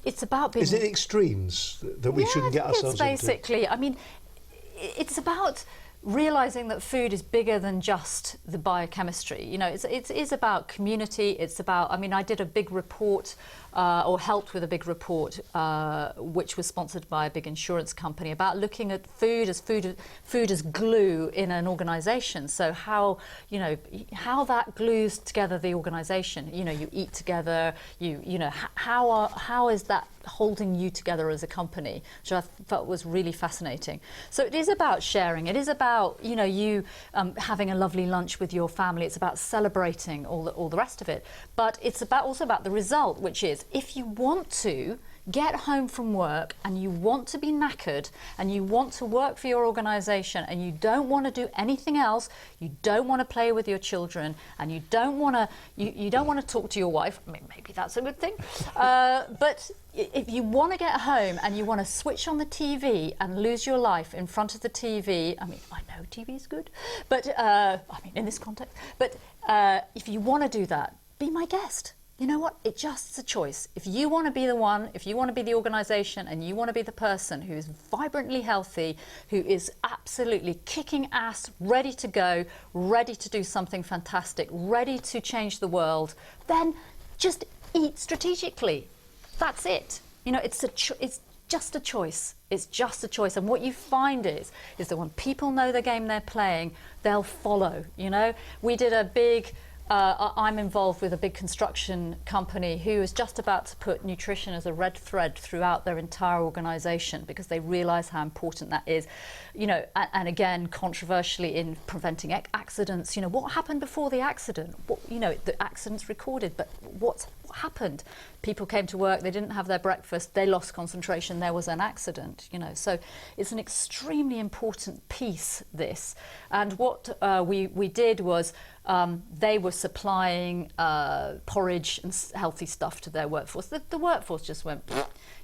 Is it extremes that we shouldn't get ourselves into? It's basically, I mean, it's about realising that food is bigger than just the biochemistry. You know, it is about community. It's about, I mean, I did a big report, or helped with a big report, which was sponsored by a big insurance company, about looking at food as glue in an organisation. So how, you know, how that glues together the organisation. You know, you eat together. You know, how is that holding you together as a company, which I felt was really fascinating. So it is about sharing. It is about, you know, you having a lovely lunch with your family. It's about celebrating all the rest of it. But it's also about the result, which is, if you want to get home from work and you want to be knackered and you want to work for your organisation and you don't want to do anything else, you don't want to play with your children, and you don't want to talk to your wife. I mean, maybe that's a good thing, but if you want to get home and you want to switch on the TV and lose your life in front of the TV, I mean, I know TV is good, but I mean, in this context, but if you want to do that, be my guest. You know what? It's just a choice. If you want to be the one, if you want to be the organisation, and you want to be the person who is vibrantly healthy, who is absolutely kicking ass, ready to go, ready to do something fantastic, ready to change the world, then just eat strategically. That's it. You know, it's just a choice. It's just a choice. And what you find is that when people know the game they're playing, they'll follow. You know, we did a big... I'm involved with a big construction company who is just about to put nutrition as a red thread throughout their entire organisation, because they realise how important that is. You know, and again, controversially, in preventing accidents. You know, what happened before the accident? You know, the accident's recorded, but what happened? People came to work, they didn't have their breakfast, they lost concentration, there was an accident, you know. So it's an extremely important piece, this. And what we did was, they were supplying porridge and healthy stuff to their workforce. The workforce just went,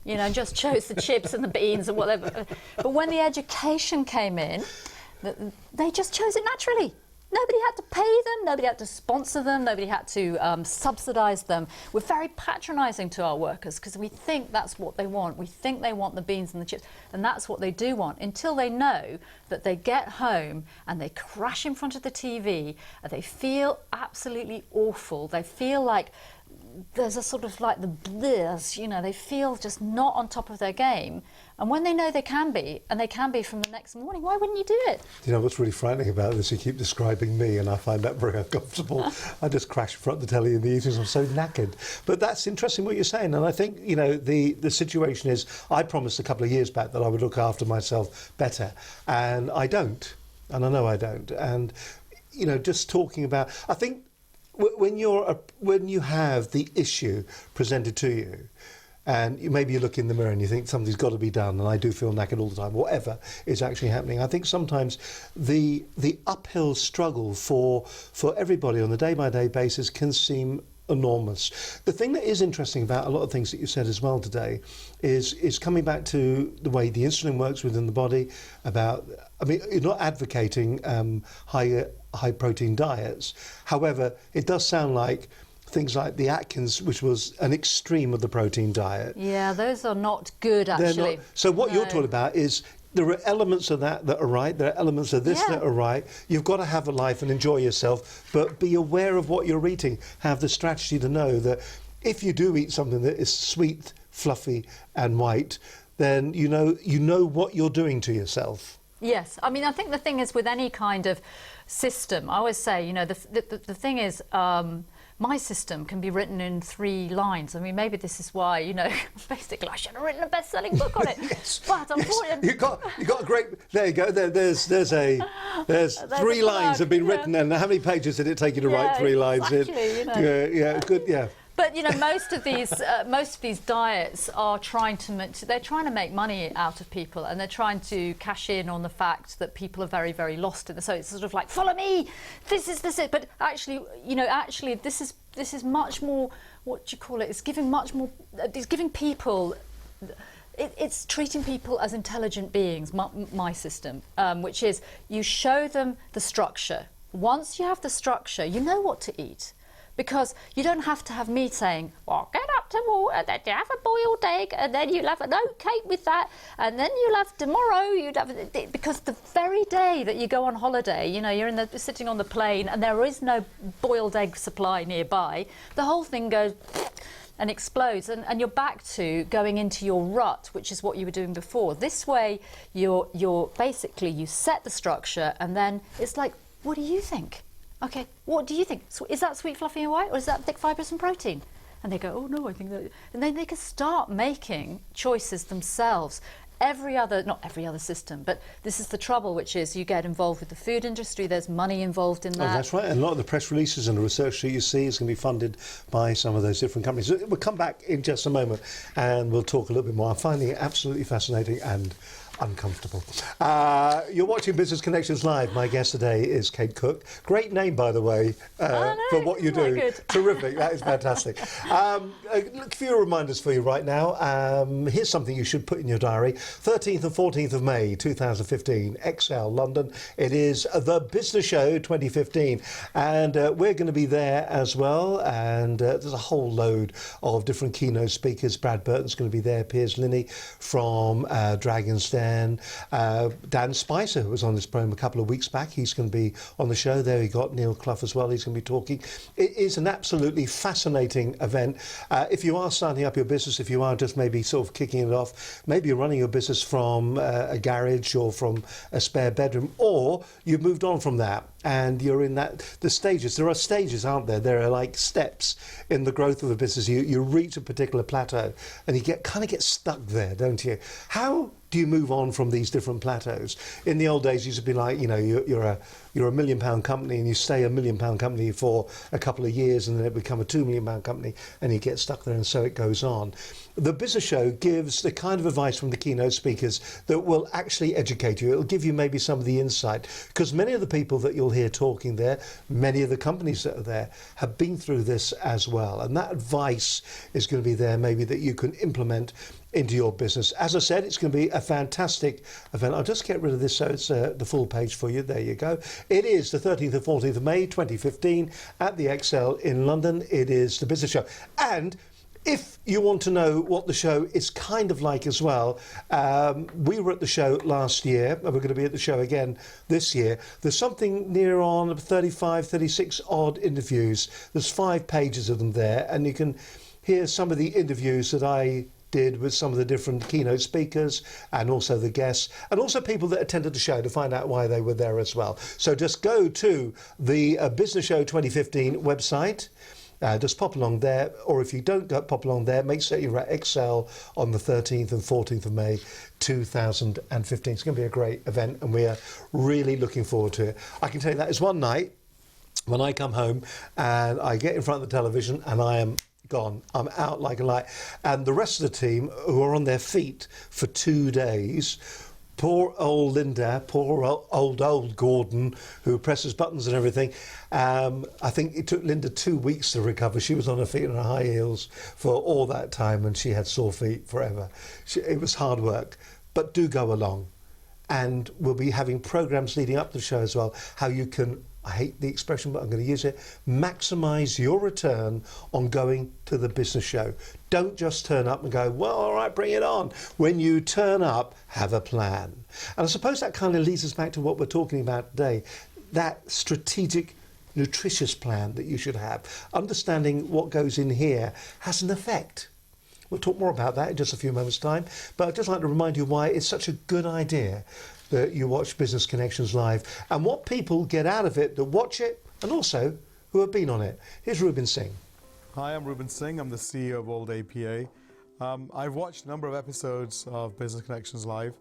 you know, and just chose the chips and the beans and whatever. But when the education came in, they just chose it naturally. Nobody had to pay them, nobody had to sponsor them, nobody had to subsidise them. We're very patronising to our workers because we think that's what they want. We think they want the beans and the chips, and that's what they do want, until they know that they get home and they crash in front of the TV and they feel absolutely awful. They feel like there's a sort of like the bliss, you know, they feel just not on top of their game. And when they know they can be, and they can be from the next morning, why wouldn't you do it? You know, what's really frightening about this, you keep describing me, and I find that very uncomfortable. I just crash in front of the telly in the evenings, I'm so knackered. But that's interesting what you're saying, and I think, you know, the situation is, I promised a couple of years back that I would look after myself better, and I don't, and I know I don't. And, you know, just talking about, I think when you have the issue presented to you, and maybe you look in the mirror and you think something's got to be done, and I do feel knackered all the time, whatever is actually happening. I think sometimes the uphill struggle for everybody on a day-by-day basis can seem enormous. The thing that is interesting about a lot of things that you said as well today is coming back to the way the insulin works within the body. About, I mean, you're not advocating high protein diets. However, it does sound like things like the Atkins, which was an extreme of the protein diet. Yeah, those are not good, actually. Not, so what you're talking about is there are elements of that are right, there are elements of this that are right. You've got to have a life and enjoy yourself, but be aware of what you're eating. Have the strategy to know that if you do eat something that is sweet, fluffy and white, then you know what you're doing to yourself. Yes, I mean, I think the thing is with any kind of system, I always say, you know, the thing is, my system can be written in 3 lines. I mean, maybe this is why, you know, basically I should have written a best-selling book on it. Yes. But unfortunately, You got a great. There you go. There's 3 lines have been written, and how many pages did it take you to write 3 lines? Exactly, you know. Yeah, good. Yeah. But you know, most of these diets are trying to make money out of people, and they're trying to cash in on the fact that people are very, very lost in it. So it's sort of like, follow me, this is. But actually, you know, this is much more. What do you call it? It's giving much more. It's giving people. It's treating people as intelligent beings. My system, which is you show them the structure. Once you have the structure, you know what to eat. Because you don't have to have me saying, well, get up to water, then you have a boiled egg, and then you'll have an oat cake with that, and then you'll have tomorrow, because the very day that you go on holiday, you know, you're sitting on the plane and there is no boiled egg supply nearby, the whole thing goes and explodes, and you're back to going into your rut, which is what you were doing before. This way, you're basically, you set the structure, and then it's like, what do you think? Okay, what do you think? Is that sweet, fluffy and white, or is that thick, fibrous and protein? And they go, oh no, I think that... And then they can start making choices themselves. Not every other system, but this is the trouble, which is you get involved with the food industry, there's money involved in that. Oh, that's right, and a lot of the press releases and the research that you see is going to be funded by some of those different companies. We'll come back in just a moment and we'll talk a little bit more. I'm finding it absolutely fascinating and uncomfortable. You're watching Business Connections Live. My guest today is Kate Cook. Great name, by the way, for what you do. Good. Terrific. That is fantastic. A few reminders for you right now. Here's something you should put in your diary. 13th and 14th of May 2015, Excel, London. It is the Business Show 2015, and we're going to be there as well. And there's a whole load of different keynote speakers. Brad Burton's going to be there. Piers Linney from Dragon's Den. Dan Spicer, who was on this program a couple of weeks back, he's going to be on the show. There you got Neil Clough as well. He's going to be talking. It is an absolutely fascinating event. If you are starting up your business, if you are just maybe sort of kicking it off, maybe you're running your business from a garage or from a spare bedroom, or you've moved on from that and you're in the stages. There are stages, aren't there? There are like steps in the growth of a business. You reach a particular plateau and you kind of get stuck there, don't you? How do you move on from these different plateaus? In the old days, you used to be like, you know, you're a £1 million company and you stay a £1 million company for a couple of years and then it become a £2 million company and you get stuck there, and so it goes on. The Business Show gives the kind of advice from the keynote speakers that will actually educate you. It'll give you maybe some of the insight, because many of the people that you'll hear talking there, many of the companies that are there have been through this as well. And that advice is going to be there maybe that you can implement into your business. As I said, it's going to be a fantastic event. I'll just get rid of this so it's the full page for you. There you go. It is the 13th and 14th of May 2015 at the Excel in London. It is the Business Show. And if you want to know what the show is kind of like as well, we were at the show last year and we're going to be at the show again this year. There's something near on 35, 36 odd interviews. There's 5 pages of them there, and you can hear some of the interviews that I did with some of the different keynote speakers and also the guests and also people that attended the show to find out why they were there as well. So just go to the Business Show 2015 website. Just pop along there, or if you don't pop along there, make sure you're at Excel on the 13th and 14th of May 2015. It's going to be a great event and we are really looking forward to it. I can tell you that is one night when I come home and I get in front of the television and I am gone. I'm out like a light. And the rest of the team who are on their feet for 2 days, poor old Linda, poor old Gordon, who presses buttons and everything. I think it took Linda 2 weeks to recover. She was on her feet in her high heels for all that time and she had sore feet forever. It was hard work. But do go along. And we'll be having programmes leading up to the show as well, how you can, I hate the expression, but I'm going to use it, maximise your return on going to the Business Show. Don't just turn up and go, well, all right, bring it on. When you turn up, have a plan. And I suppose that kind of leads us back to what we're talking about today, that strategic, nutritious plan that you should have. Understanding what goes in here has an effect. We'll talk more about that in just a few moments' time. But I'd just like to remind you why it's such a good idea that you watch Business Connections Live and what people get out of it that watch it and also who have been on it. Here's Ruben Singh. Hi, I'm Ruben Singh. I'm the CEO of All Day PA. I've watched a number of episodes of Business Connections Live,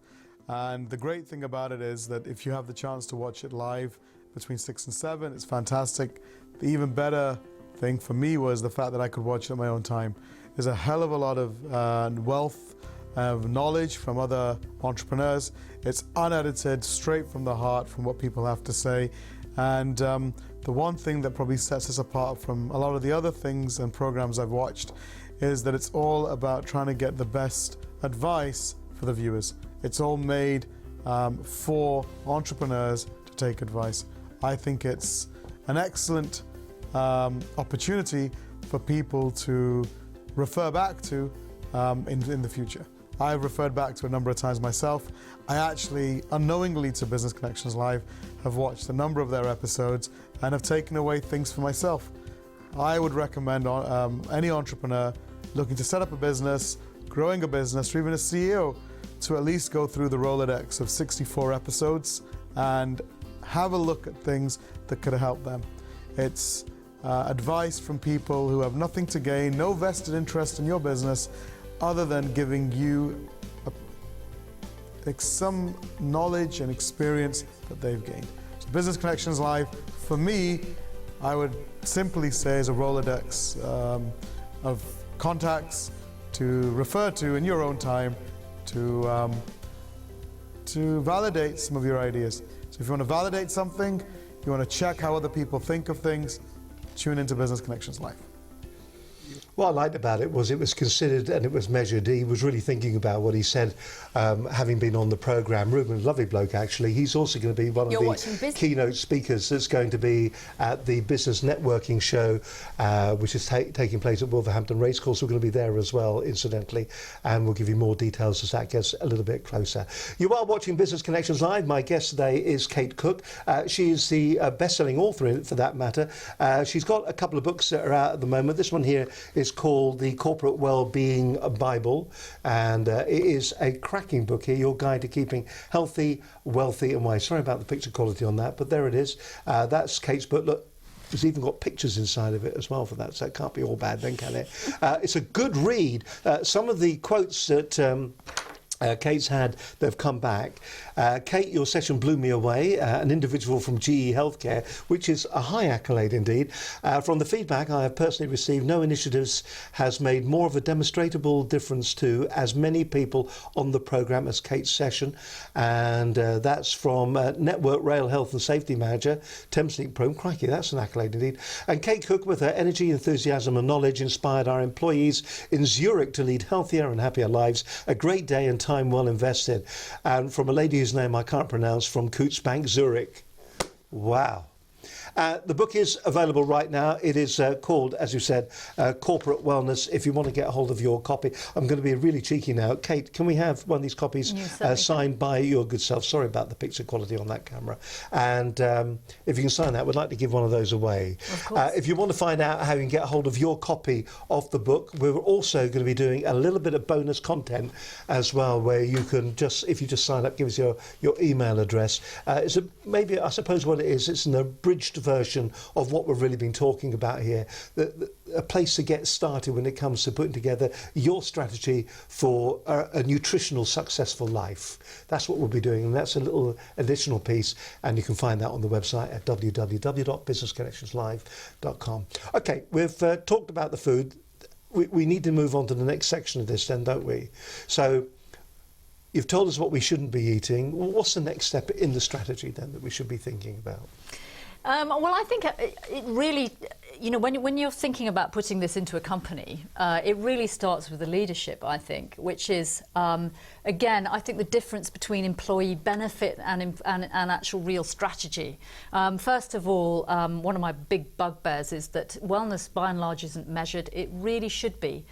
and the great thing about it is that if you have the chance to watch it live between 6 and 7, it's fantastic. The even better thing for me was the fact that I could watch it at my own time. There's a hell of a lot of wealth of knowledge from other entrepreneurs. It's unedited, straight from the heart, from what people have to say. And the one thing that probably sets us apart from a lot of the other things and programs I've watched is that it's all about trying to get the best advice for the viewers. It's all made for entrepreneurs to take advice. I think it's an excellent opportunity for people to refer back to in the future. I've referred back to a number of times myself. I actually, unknowingly to Business Connections Live, have watched a number of their episodes and have taken away things for myself. I would recommend any entrepreneur looking to set up a business, growing a business, or even a CEO, to at least go through the Rolodex of 64 episodes and have a look at things that could help them. It's advice from people who have nothing to gain, no vested interest in your business, other than giving you some knowledge and experience that they've gained. So Business Connections Live, for me, I would simply say is a Rolodex of contacts to refer to in your own time to validate some of your ideas. So if you want to validate something, you want to check how other people think of things, tune into Business Connections Live. What I liked about it was considered and it was measured. He was really thinking about what he said, having been on the programme. Ruben, lovely bloke actually. He's also going to be one of the keynote speakers that's going to be at the business networking show, which is taking place at Wolverhampton Racecourse. We're going to be there as well, incidentally, and we'll give you more details as that gets a little bit closer. You are watching Business Connections Live. My guest today is Kate Cook. She is the best-selling author, for that matter. She's got a couple of books that are out at the moment. This one here is called The Corporate Wellbeing Bible, and it is a cracking book here, your guide to keeping healthy, wealthy and wise. Sorry about the picture quality on that, but there it is. That's Kate's book. Look, it's even got pictures inside of it as well for that, so it can't be all bad then, can it? It's a good read. Some of the quotes that Kate's had, they've come back. Kate, your session blew me away. An individual from GE Healthcare, which is a high accolade indeed. From the feedback I have personally received, no initiatives has made more of a demonstrable difference to as many people on the programme as Kate's session. And that's from Network Rail Health and Safety Manager, Thameslink Pro. Crikey, that's an accolade indeed. And Kate Cook, with her energy, enthusiasm and knowledge, inspired our employees in Zurich to lead healthier and happier lives. A great day and time well invested. And from a lady whose name I can't pronounce, from Bank, Zurich. Wow. The book is available right now. It is called, as you said, Corporate Wellness. If you want to get a hold of your copy, I'm going to be really cheeky now. Kate, can we have one of these copies signed by your good self? Sorry about the picture quality on that camera. And if you can sign that, we'd like to give one of those away. Of course. If you want to find out how you can get a hold of your copy of the book, we're also going to be doing a little bit of bonus content as well, where you can just, if you just sign up, give us your email address. Maybe, I suppose what it is, it's an abridged version of what we've really been talking about here. A place to get started when it comes to putting together your strategy for a nutritional, successful life. That's what we'll be doing, and that's a little additional piece, and you can find that on the website at www.businessconnectionslive.com. Okay, we've talked about the food. We need to move on to the next section of this then, don't we? So you've told us what we shouldn't be eating. What's the next step in the strategy then that we should be thinking about? Well, I think it really, when you're thinking about putting this into a company, it really starts with the leadership, I think, which is, again, I think the difference between employee benefit and actual real strategy. First of all, one of my big bugbears is that wellness, by and large, isn't measured. It really should be.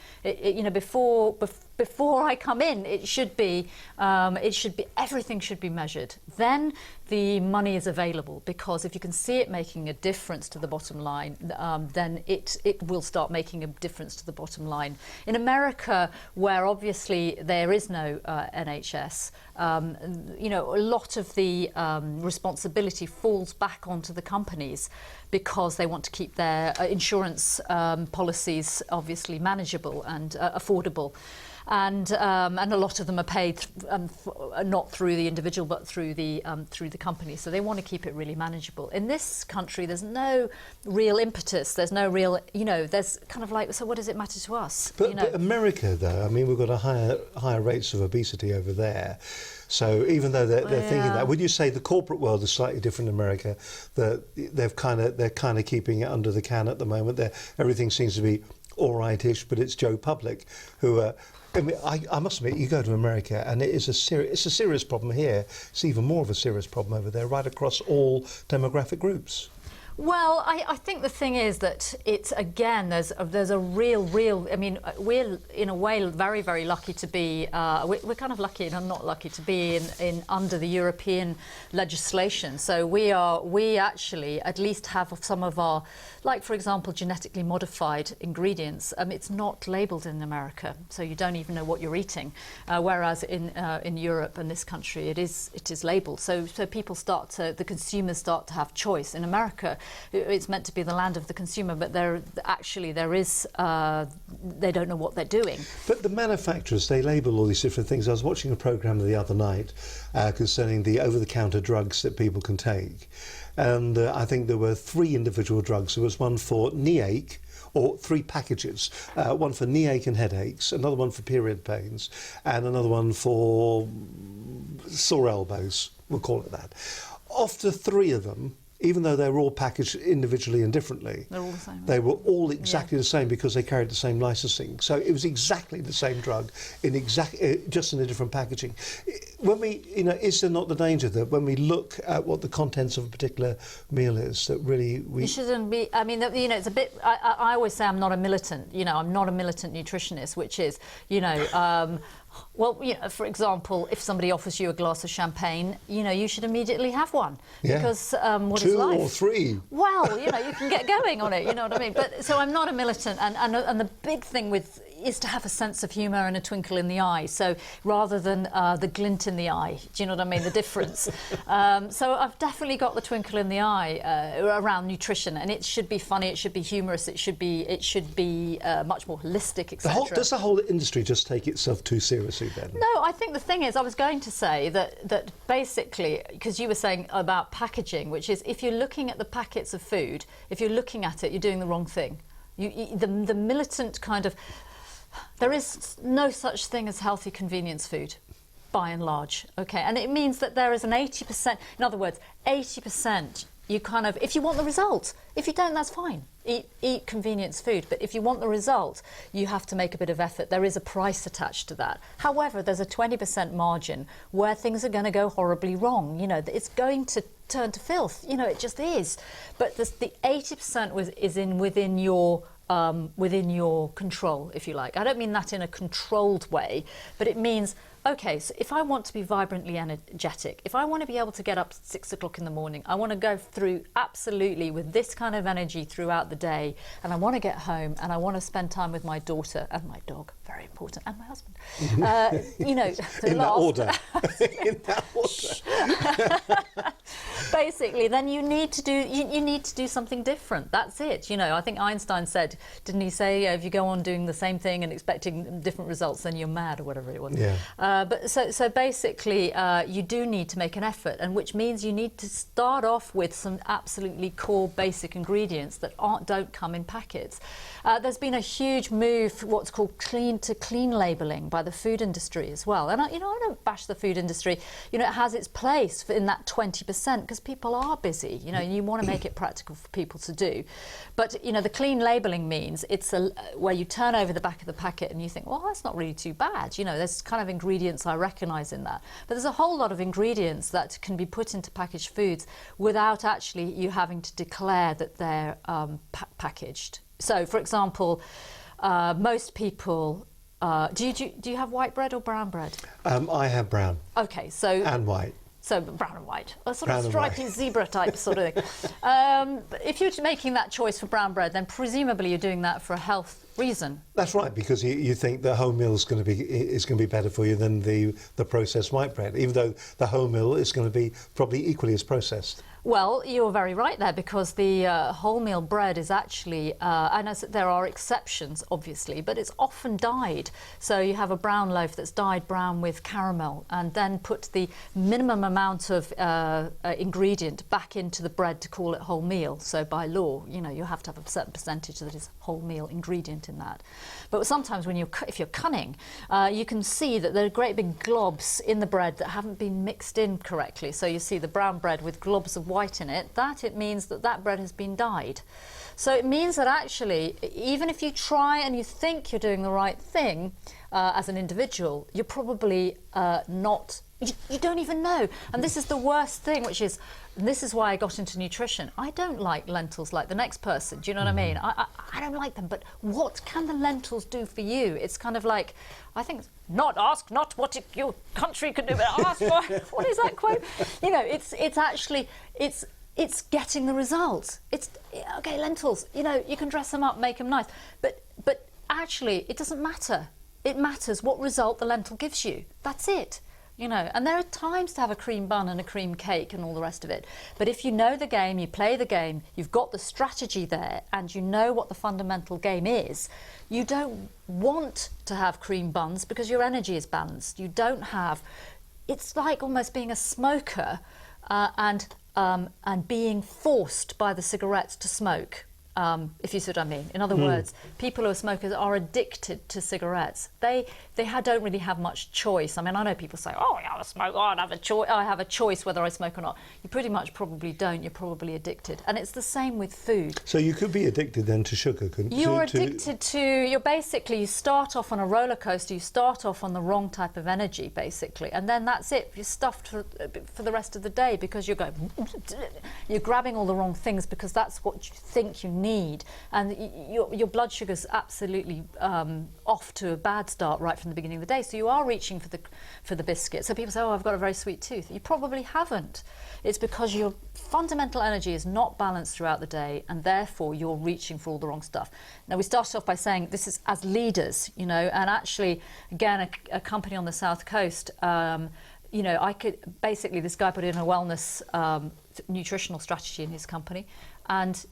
Before I come in, it should be everything should be measured. Then the money is available, because if you can see it making a difference to the bottom line, then it will start making a difference to the bottom line. In America, where obviously there is no NHS, a lot of the responsibility falls back onto the companies, because they want to keep their insurance policies obviously manageable and affordable. And a lot of them are paid not through the individual but through the company, so they want to keep it really manageable. In this country, there's no real impetus. There's no real, there's kind of like, so what does it matter to us? But America, though, I mean, we've got a higher rates of obesity over there. So even though they're thinking that, would you say the corporate world is slightly different in America? That they're kind of keeping it under the can at the moment. Everything seems to be all right-ish, but it's Joe Public who are. I mean, I must admit, you go to America and it's a serious problem here. It's even more of a serious problem over there, right across all demographic groups. Well, I think the thing is that it's, again, there's a real, I mean, we're in a way very, very lucky to be, we're kind of lucky and not lucky to be in under the European legislation. So we actually at least have some of our, like for example, genetically modified ingredients. It's not labelled in America, so you don't even know what you're eating. Whereas in Europe and this country, it is labelled. So people the consumers start to have choice. In America, it's meant to be the land of the consumer, but there is they don't know what they're doing. But the manufacturers, they label all these different things. I was watching a programme the other night concerning the over-the-counter drugs that people can take, and I think there were 3 individual drugs. There was one for knee ache, or 3 packages, one for knee ache and headaches, another one for period pains, and another one for sore elbows, we'll call it that. Of the 3 of them, even though they were all packaged individually and differently, they're all the same. They were all exactly the same because they carried the same licensing. So it was exactly the same drug, just in a different packaging. When we, is there not the danger that when we look at what the contents of a particular meal is, that really you shouldn't be? I mean, it's a bit. I always say I'm not a militant. I'm not a militant nutritionist, which is, well, for example, if somebody offers you a glass of champagne, you should immediately have one because what is 2 life? or 3. Well, you can get going on it. You know what I mean? But so I'm not a militant, and the big thing is to have a sense of humour and a twinkle in the eye. So rather than the glint in the eye, do you know what I mean? The difference. So I've definitely got the twinkle in the eye around nutrition, and it should be funny, it should be humorous, it should be much more holistic, etc. Does the whole industry just take itself too seriously then? No, I think the thing is, I was going to say that basically, because you were saying about packaging, which is if you're looking at the packets of food, if you're looking at it, you're doing the wrong thing. The militant kind of. There is no such thing as healthy convenience food, by and large, okay? And it means that there is an 80%, in other words, 80%, if you want the result. If you don't, that's fine. Eat convenience food. But if you want the result, you have to make a bit of effort. There is a price attached to that. However, there's a 20% margin where things are going to go horribly wrong. It's going to turn to filth. It just is. But the 80% is within your control, if you like. I don't mean that in a controlled way, but it means, okay, so if I want to be vibrantly energetic, if I want to be able to get up at 6 o'clock in the morning, I want to go through absolutely with this kind of energy throughout the day, and I want to get home and I want to spend time with my daughter and my dog, very important, and my husband. In that order. In that order. Basically, then you need to do something different. That's it. I think Einstein said, didn't he say, if you go on doing the same thing and expecting different results, then you're mad, or whatever it was. Yeah. But so basically, you do need to make an effort, and which means you need to start off with some absolutely core basic ingredients that don't come in packets. There's been a huge move, what's called clean to clean labelling by the food industry as well. And I don't bash the food industry. It has its place in that 20% because people are busy. And you want to make it practical for people to do. But the clean labelling means it's where you turn over the back of the packet and you think, well, that's not really too bad. There's kind of ingredients I recognise in that. But there's a whole lot of ingredients that can be put into packaged foods without actually you having to declare that they're packaged. So, for example, most people. Do you have white bread or brown bread? I have brown. Okay, so. And white. So brown and white, a sort brown of stripy zebra type sort of thing. But if you're making that choice for brown bread, then presumably you're doing that for a health reason. That's right, because you think the whole meal is going to be better for you than the processed white bread, even though the whole meal is going to be probably equally as processed. Well, you're very right there, because the wholemeal bread is actually, and there are exceptions, obviously, but it's often dyed. So you have a brown loaf that's dyed brown with caramel, and then put the minimum amount of ingredient back into the bread to call it wholemeal. So by law, you have to have a certain percentage that is wholemeal ingredient in that. But sometimes if you're cunning, you can see that there are great big globs in the bread that haven't been mixed in correctly. So you see the brown bread with globs of white in it, it means that bread has been dyed. So it means that actually, even if you try and you think you're doing the right thing as an individual, you're probably not. You don't even know. And this is the worst thing, this is why I got into nutrition. I don't like lentils like the next person. Do you know what I mean? I don't like them, but what can the lentils do for you? It's kind of like, I think, not what your country can do, but ask what is that quote? It's actually, it's getting the results. It's, okay, lentils, you can dress them up, make them nice, but actually it doesn't matter. It matters what result the lentil gives you. That's it. And there are times to have a cream bun and a cream cake and all the rest of it. But if you know the game, you play the game, you've got the strategy there, and you know what the fundamental game is, you don't want to have cream buns because your energy is balanced. You don't have... It's like almost being a smoker and being forced by the cigarettes to smoke. If you see what I mean. In other words, people who are smokers are addicted to cigarettes. They don't really have much choice. I mean, I know people say, "Oh, I smoke. Oh, I have a choice whether I smoke or not." You pretty much probably don't. You're probably addicted, and it's the same with food. So you could be addicted then to sugar, couldn't you? You're addicted to. You start off on a roller coaster. You start off on the wrong type of energy, basically, and then that's it. You're stuffed for the rest of the day because you're grabbing all the wrong things because that's what you think you need, and your blood sugar's absolutely off to a bad start right from the beginning of the day. So you are reaching for the biscuit. So people say, "Oh, I've got a very sweet tooth." You probably haven't. It's because your fundamental energy is not balanced throughout the day, and therefore you're reaching for all the wrong stuff. Now, we started off by saying this is as leaders, and actually, again, a company on the South Coast. I could basically, this guy put in a wellness nutritional strategy in his company, and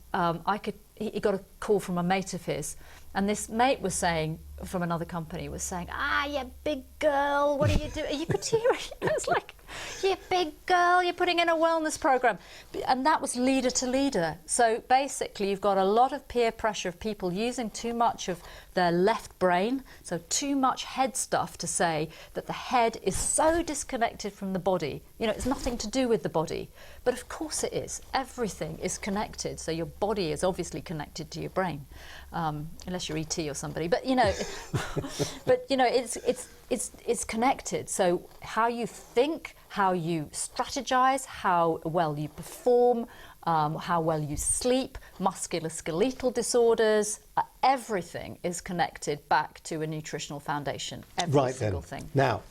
he got a call from a mate of his, and this mate was saying, from another company, was saying, you big girl, what are you doing? You could hear it. It was like, you big girl, you're putting in a wellness program. And that was leader to leader. So basically, you've got a lot of peer pressure of people using too much of their left brain, so too much head stuff, to say that the head is so disconnected from the body. It's nothing to do with the body. But of course it is. Everything is connected. So your body is obviously connected to your brain, unless you're ET or somebody. But it's connected. So how you think, how you strategize, how well you perform, how well you sleep, musculoskeletal disorders, everything is connected back to a nutritional foundation. Every single thing. Now,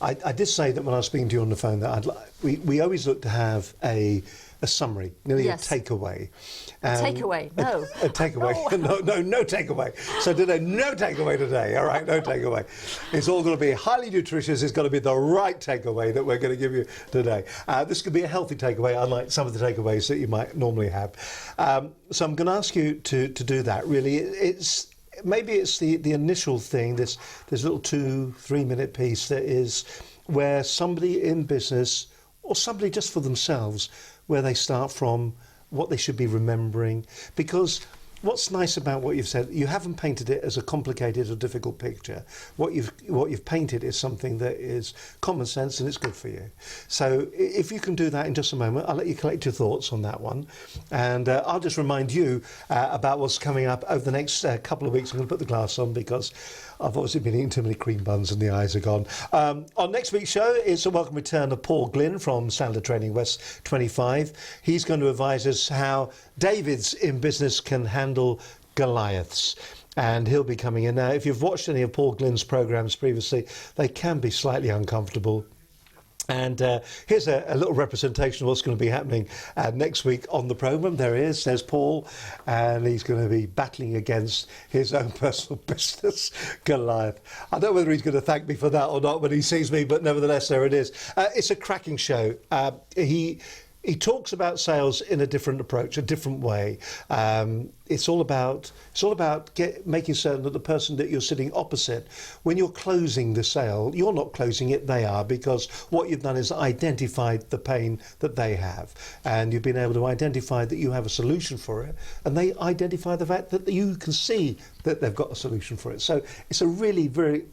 I did say that when I was speaking to you on the phone that we always look to have a summary, nearly a takeaway. Takeaway? No. A takeaway. No takeaway. So today, no takeaway today. All right, no takeaway. It's all going to be highly nutritious. It's got to be the right takeaway that we're going to give you today. This could be a healthy takeaway, unlike some of the takeaways that you might normally have. So I'm going to ask you to do that. Really, maybe it's the initial thing, this little 2-3 minute piece that is where somebody in business, or somebody just for themselves, where they start from, what they should be remembering. Because what's nice about what you've said, you haven't painted it as a complicated or difficult picture. What you've painted is something that is common sense and it's good for you. So if you can do that in just a moment, I'll let you collect your thoughts on that one. And I'll just remind you about what's coming up over the next couple of weeks. I'm going to put the glass on because I've obviously been eating too many cream buns and the eyes are gone. On next week's show, it's a welcome return of Paul Glynn from Standard Training West 25. He's going to advise us how Davids in business can handle Goliaths. And he'll be coming in. Now, if you've watched any of Paul Glynn's programmes previously, they can be slightly uncomfortable. And here's a little representation of what's going to be happening next week on the programme. There he is, there's Paul, and he's going to be battling against his own personal business, Goliath. I don't know whether he's going to thank me for that or not when he sees me, but nevertheless, there it is. It's a cracking show. He talks about sales in a different approach, a different way. It's all about making certain that the person that you're sitting opposite, when you're closing the sale, you're not closing it, they are, because what you've done is identified the pain that they have, and you've been able to identify that you have a solution for it, and they identify the fact that you can see that they've got a solution for it. So it's a really very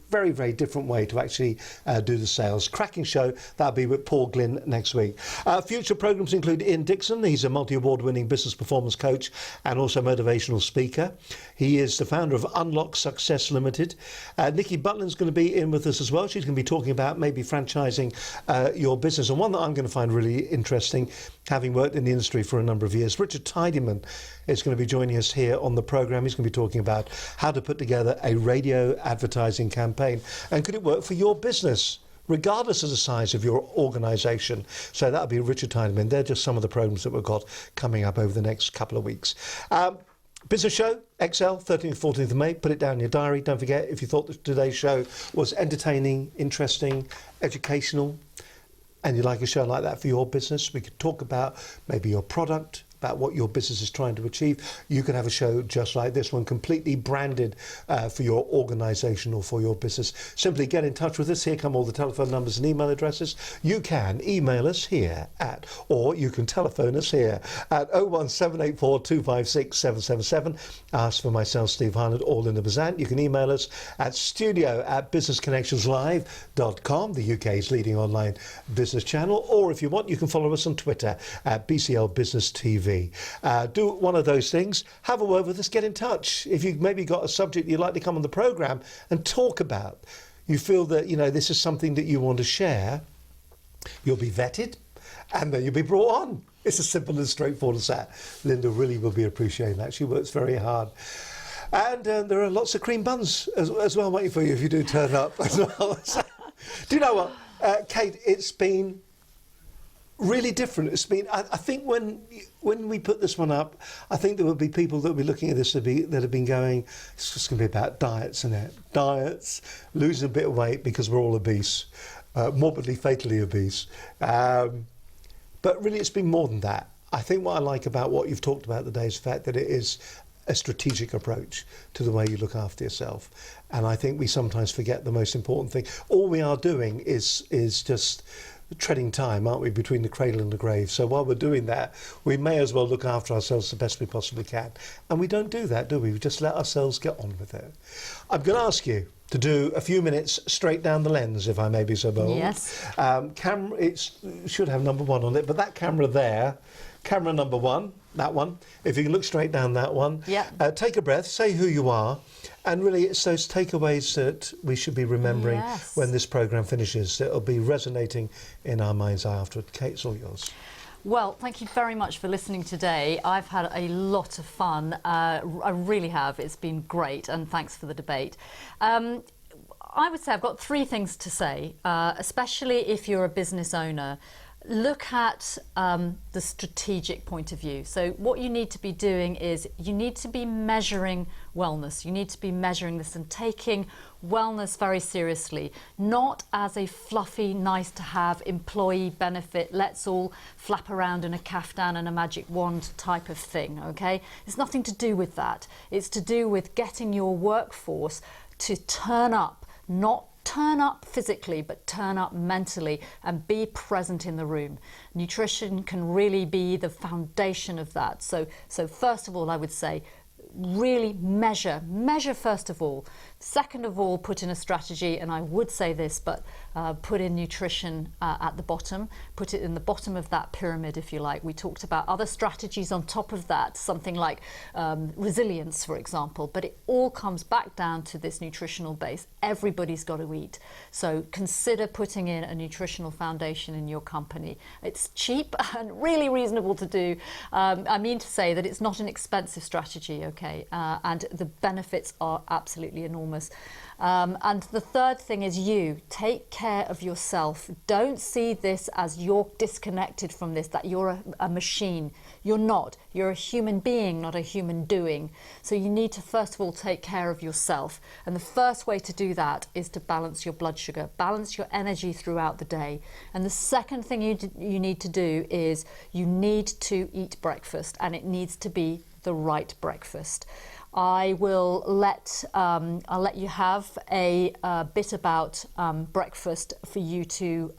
different way to actually do the sales. Cracking show. That'll be with Paul Glynn next week. Future programmes include Ian Dixon. He's a multi-award winning business performance coach and also motivational speaker. He is the founder of Unlock Success Limited. Nikki Butlin's going to be in with us as well. She's going to be talking about maybe franchising your business, and one that I'm going to find really interesting, having worked in the industry for a number of years. Richard Tidyman is going to be joining us here on the programme. He's going to be talking about how to put together a radio advertising campaign, and could it work for your business regardless of the size of your organisation. So that'll be Richard Tidyman. They're just some of the programmes that we've got coming up over the next couple of weeks. Business show, XL, 13th, 14th of May. Put it down in your diary. Don't forget, if you thought that today's show was entertaining, interesting, educational, and you'd like a show like that for your business, we could talk about maybe your product, about what your business is trying to achieve. You can have a show just like this one, completely branded for your organisation or for your business. Simply get in touch with us. Here come all the telephone numbers and email addresses. You can email us here or you can telephone us here at 01784 256 777. Ask for myself, Steve Harnett, all in the Bazant. You can email us at studio@businessconnectionslive.com, the UK's leading online business channel. Or if you want, you can follow us on Twitter at BCL Business TV. Do one of those things. Have a word with us. Get in touch. If you've maybe got a subject you'd like to come on the programme and talk about, you feel that, you know, this is something that you want to share, you'll be vetted and then you'll be brought on. It's as simple and straightforward as that. Linda really will be appreciating that. She works very hard. And there are lots of cream buns as well waiting for you if you do turn up as well. Do you know what, Kate, it's been really different. It's been, I think when we put this one up, I think there will be people that will be looking at this that have been going, it's just going to be about diets, isn't it? Diets, losing a bit of weight because we're all obese, morbidly, fatally obese. But really it's been more than that. I think what I like about what you've talked about today is the fact that it is a strategic approach to the way you look after yourself. And I think we sometimes forget the most important thing. All we are doing is just treading time, aren't we, between the cradle and the grave. So while we're doing that, we may as well look after ourselves the best we possibly can. And we don't do that, do we? We just let ourselves get on with it. I'm going to ask you to do a few minutes straight down the lens, if I may be so bold. Yes. Camera, it should have number 1 on it, but that camera there, camera number 1, that one, if you can look straight down that one. Yeah. Take a breath, say who you are, and really it's those takeaways that we should be remembering when this programme finishes. It'll be resonating in our mind's eye afterward. Kate, it's all yours. Well, thank you very much for listening today. I've had a lot of fun. I really have. It's been great, and thanks for the debate. I would say I've got 3 things to say, especially if you're a business owner. Look at the strategic point of view. So what you need to be doing is you need to be measuring wellness. You need to be measuring this and taking wellness very seriously, not as a fluffy, nice to have employee benefit, let's all flap around in a caftan and a magic wand type of thing, okay? It's nothing to do with that. It's to do with getting your workforce to turn up, not turn up physically, but turn up mentally and be present in the room. Nutrition can really be the foundation of that. So first of all, I would say, really measure first of all. Second of all, put in a strategy, and I would say this, but put in nutrition at the bottom, put it in the bottom of that pyramid, if you like. We talked about other strategies on top of that, something like resilience, for example, but it all comes back down to this nutritional base. Everybody's got to eat. So consider putting in a nutritional foundation in your company. It's cheap and really reasonable to do. I mean to say that it's not an expensive strategy, okay? okay? And the benefits are absolutely enormous. And the third thing is take care of yourself. Don't see this as you're disconnected from this, that you're a machine. You're not. You're a human being, not a human doing. So you need to first of all take care of yourself. And the first way to do that is to balance your blood sugar, balance your energy throughout the day. And the second thing you need to do is you need to eat breakfast, and it needs to be the right breakfast. I'll let you have a bit about breakfast for you to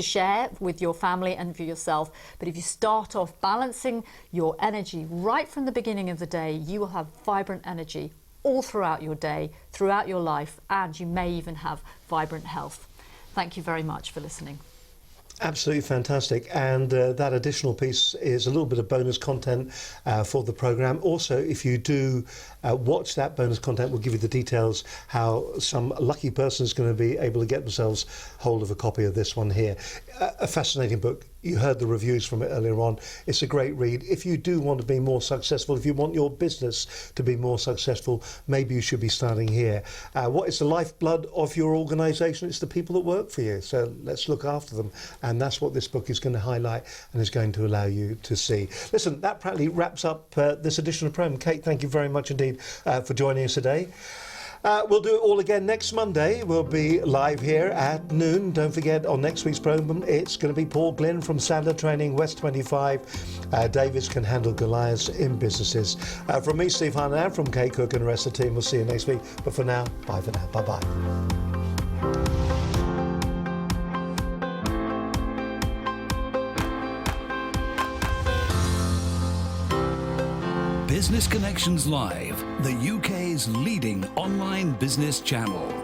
share with your family and for yourself. But if you start off balancing your energy right from the beginning of the day, you will have vibrant energy all throughout your day, throughout your life, and you may even have vibrant health. Thank you very much for listening. Absolutely fantastic. And that additional piece is a little bit of bonus content for the programme. Also, if you do watch that bonus content, we'll give you the details how some lucky person is going to be able to get themselves hold of a copy of this one here. A fascinating book. You heard the reviews from it earlier on. It's a great read. If you do want to be more successful, if you want your business to be more successful, maybe you should be starting here. What is the lifeblood of your organisation? It's the people that work for you. So let's look after them. And that's what this book is going to highlight and is going to allow you to see. Listen, that practically wraps up this edition of Program. Kate, thank you very much indeed for joining us today. We'll do it all again next Monday. We'll be live here at noon. Don't forget, on next week's programme, it's going to be Paul Glynn from Sandler Training, West 25. Davids Can Handle Goliaths in Businesses. From me, Steve Harnan, from Kate Cook and the rest of the team, we'll see you next week. But for now, bye for now. Bye-bye. Business Connections Live, the UK's leading online business channel.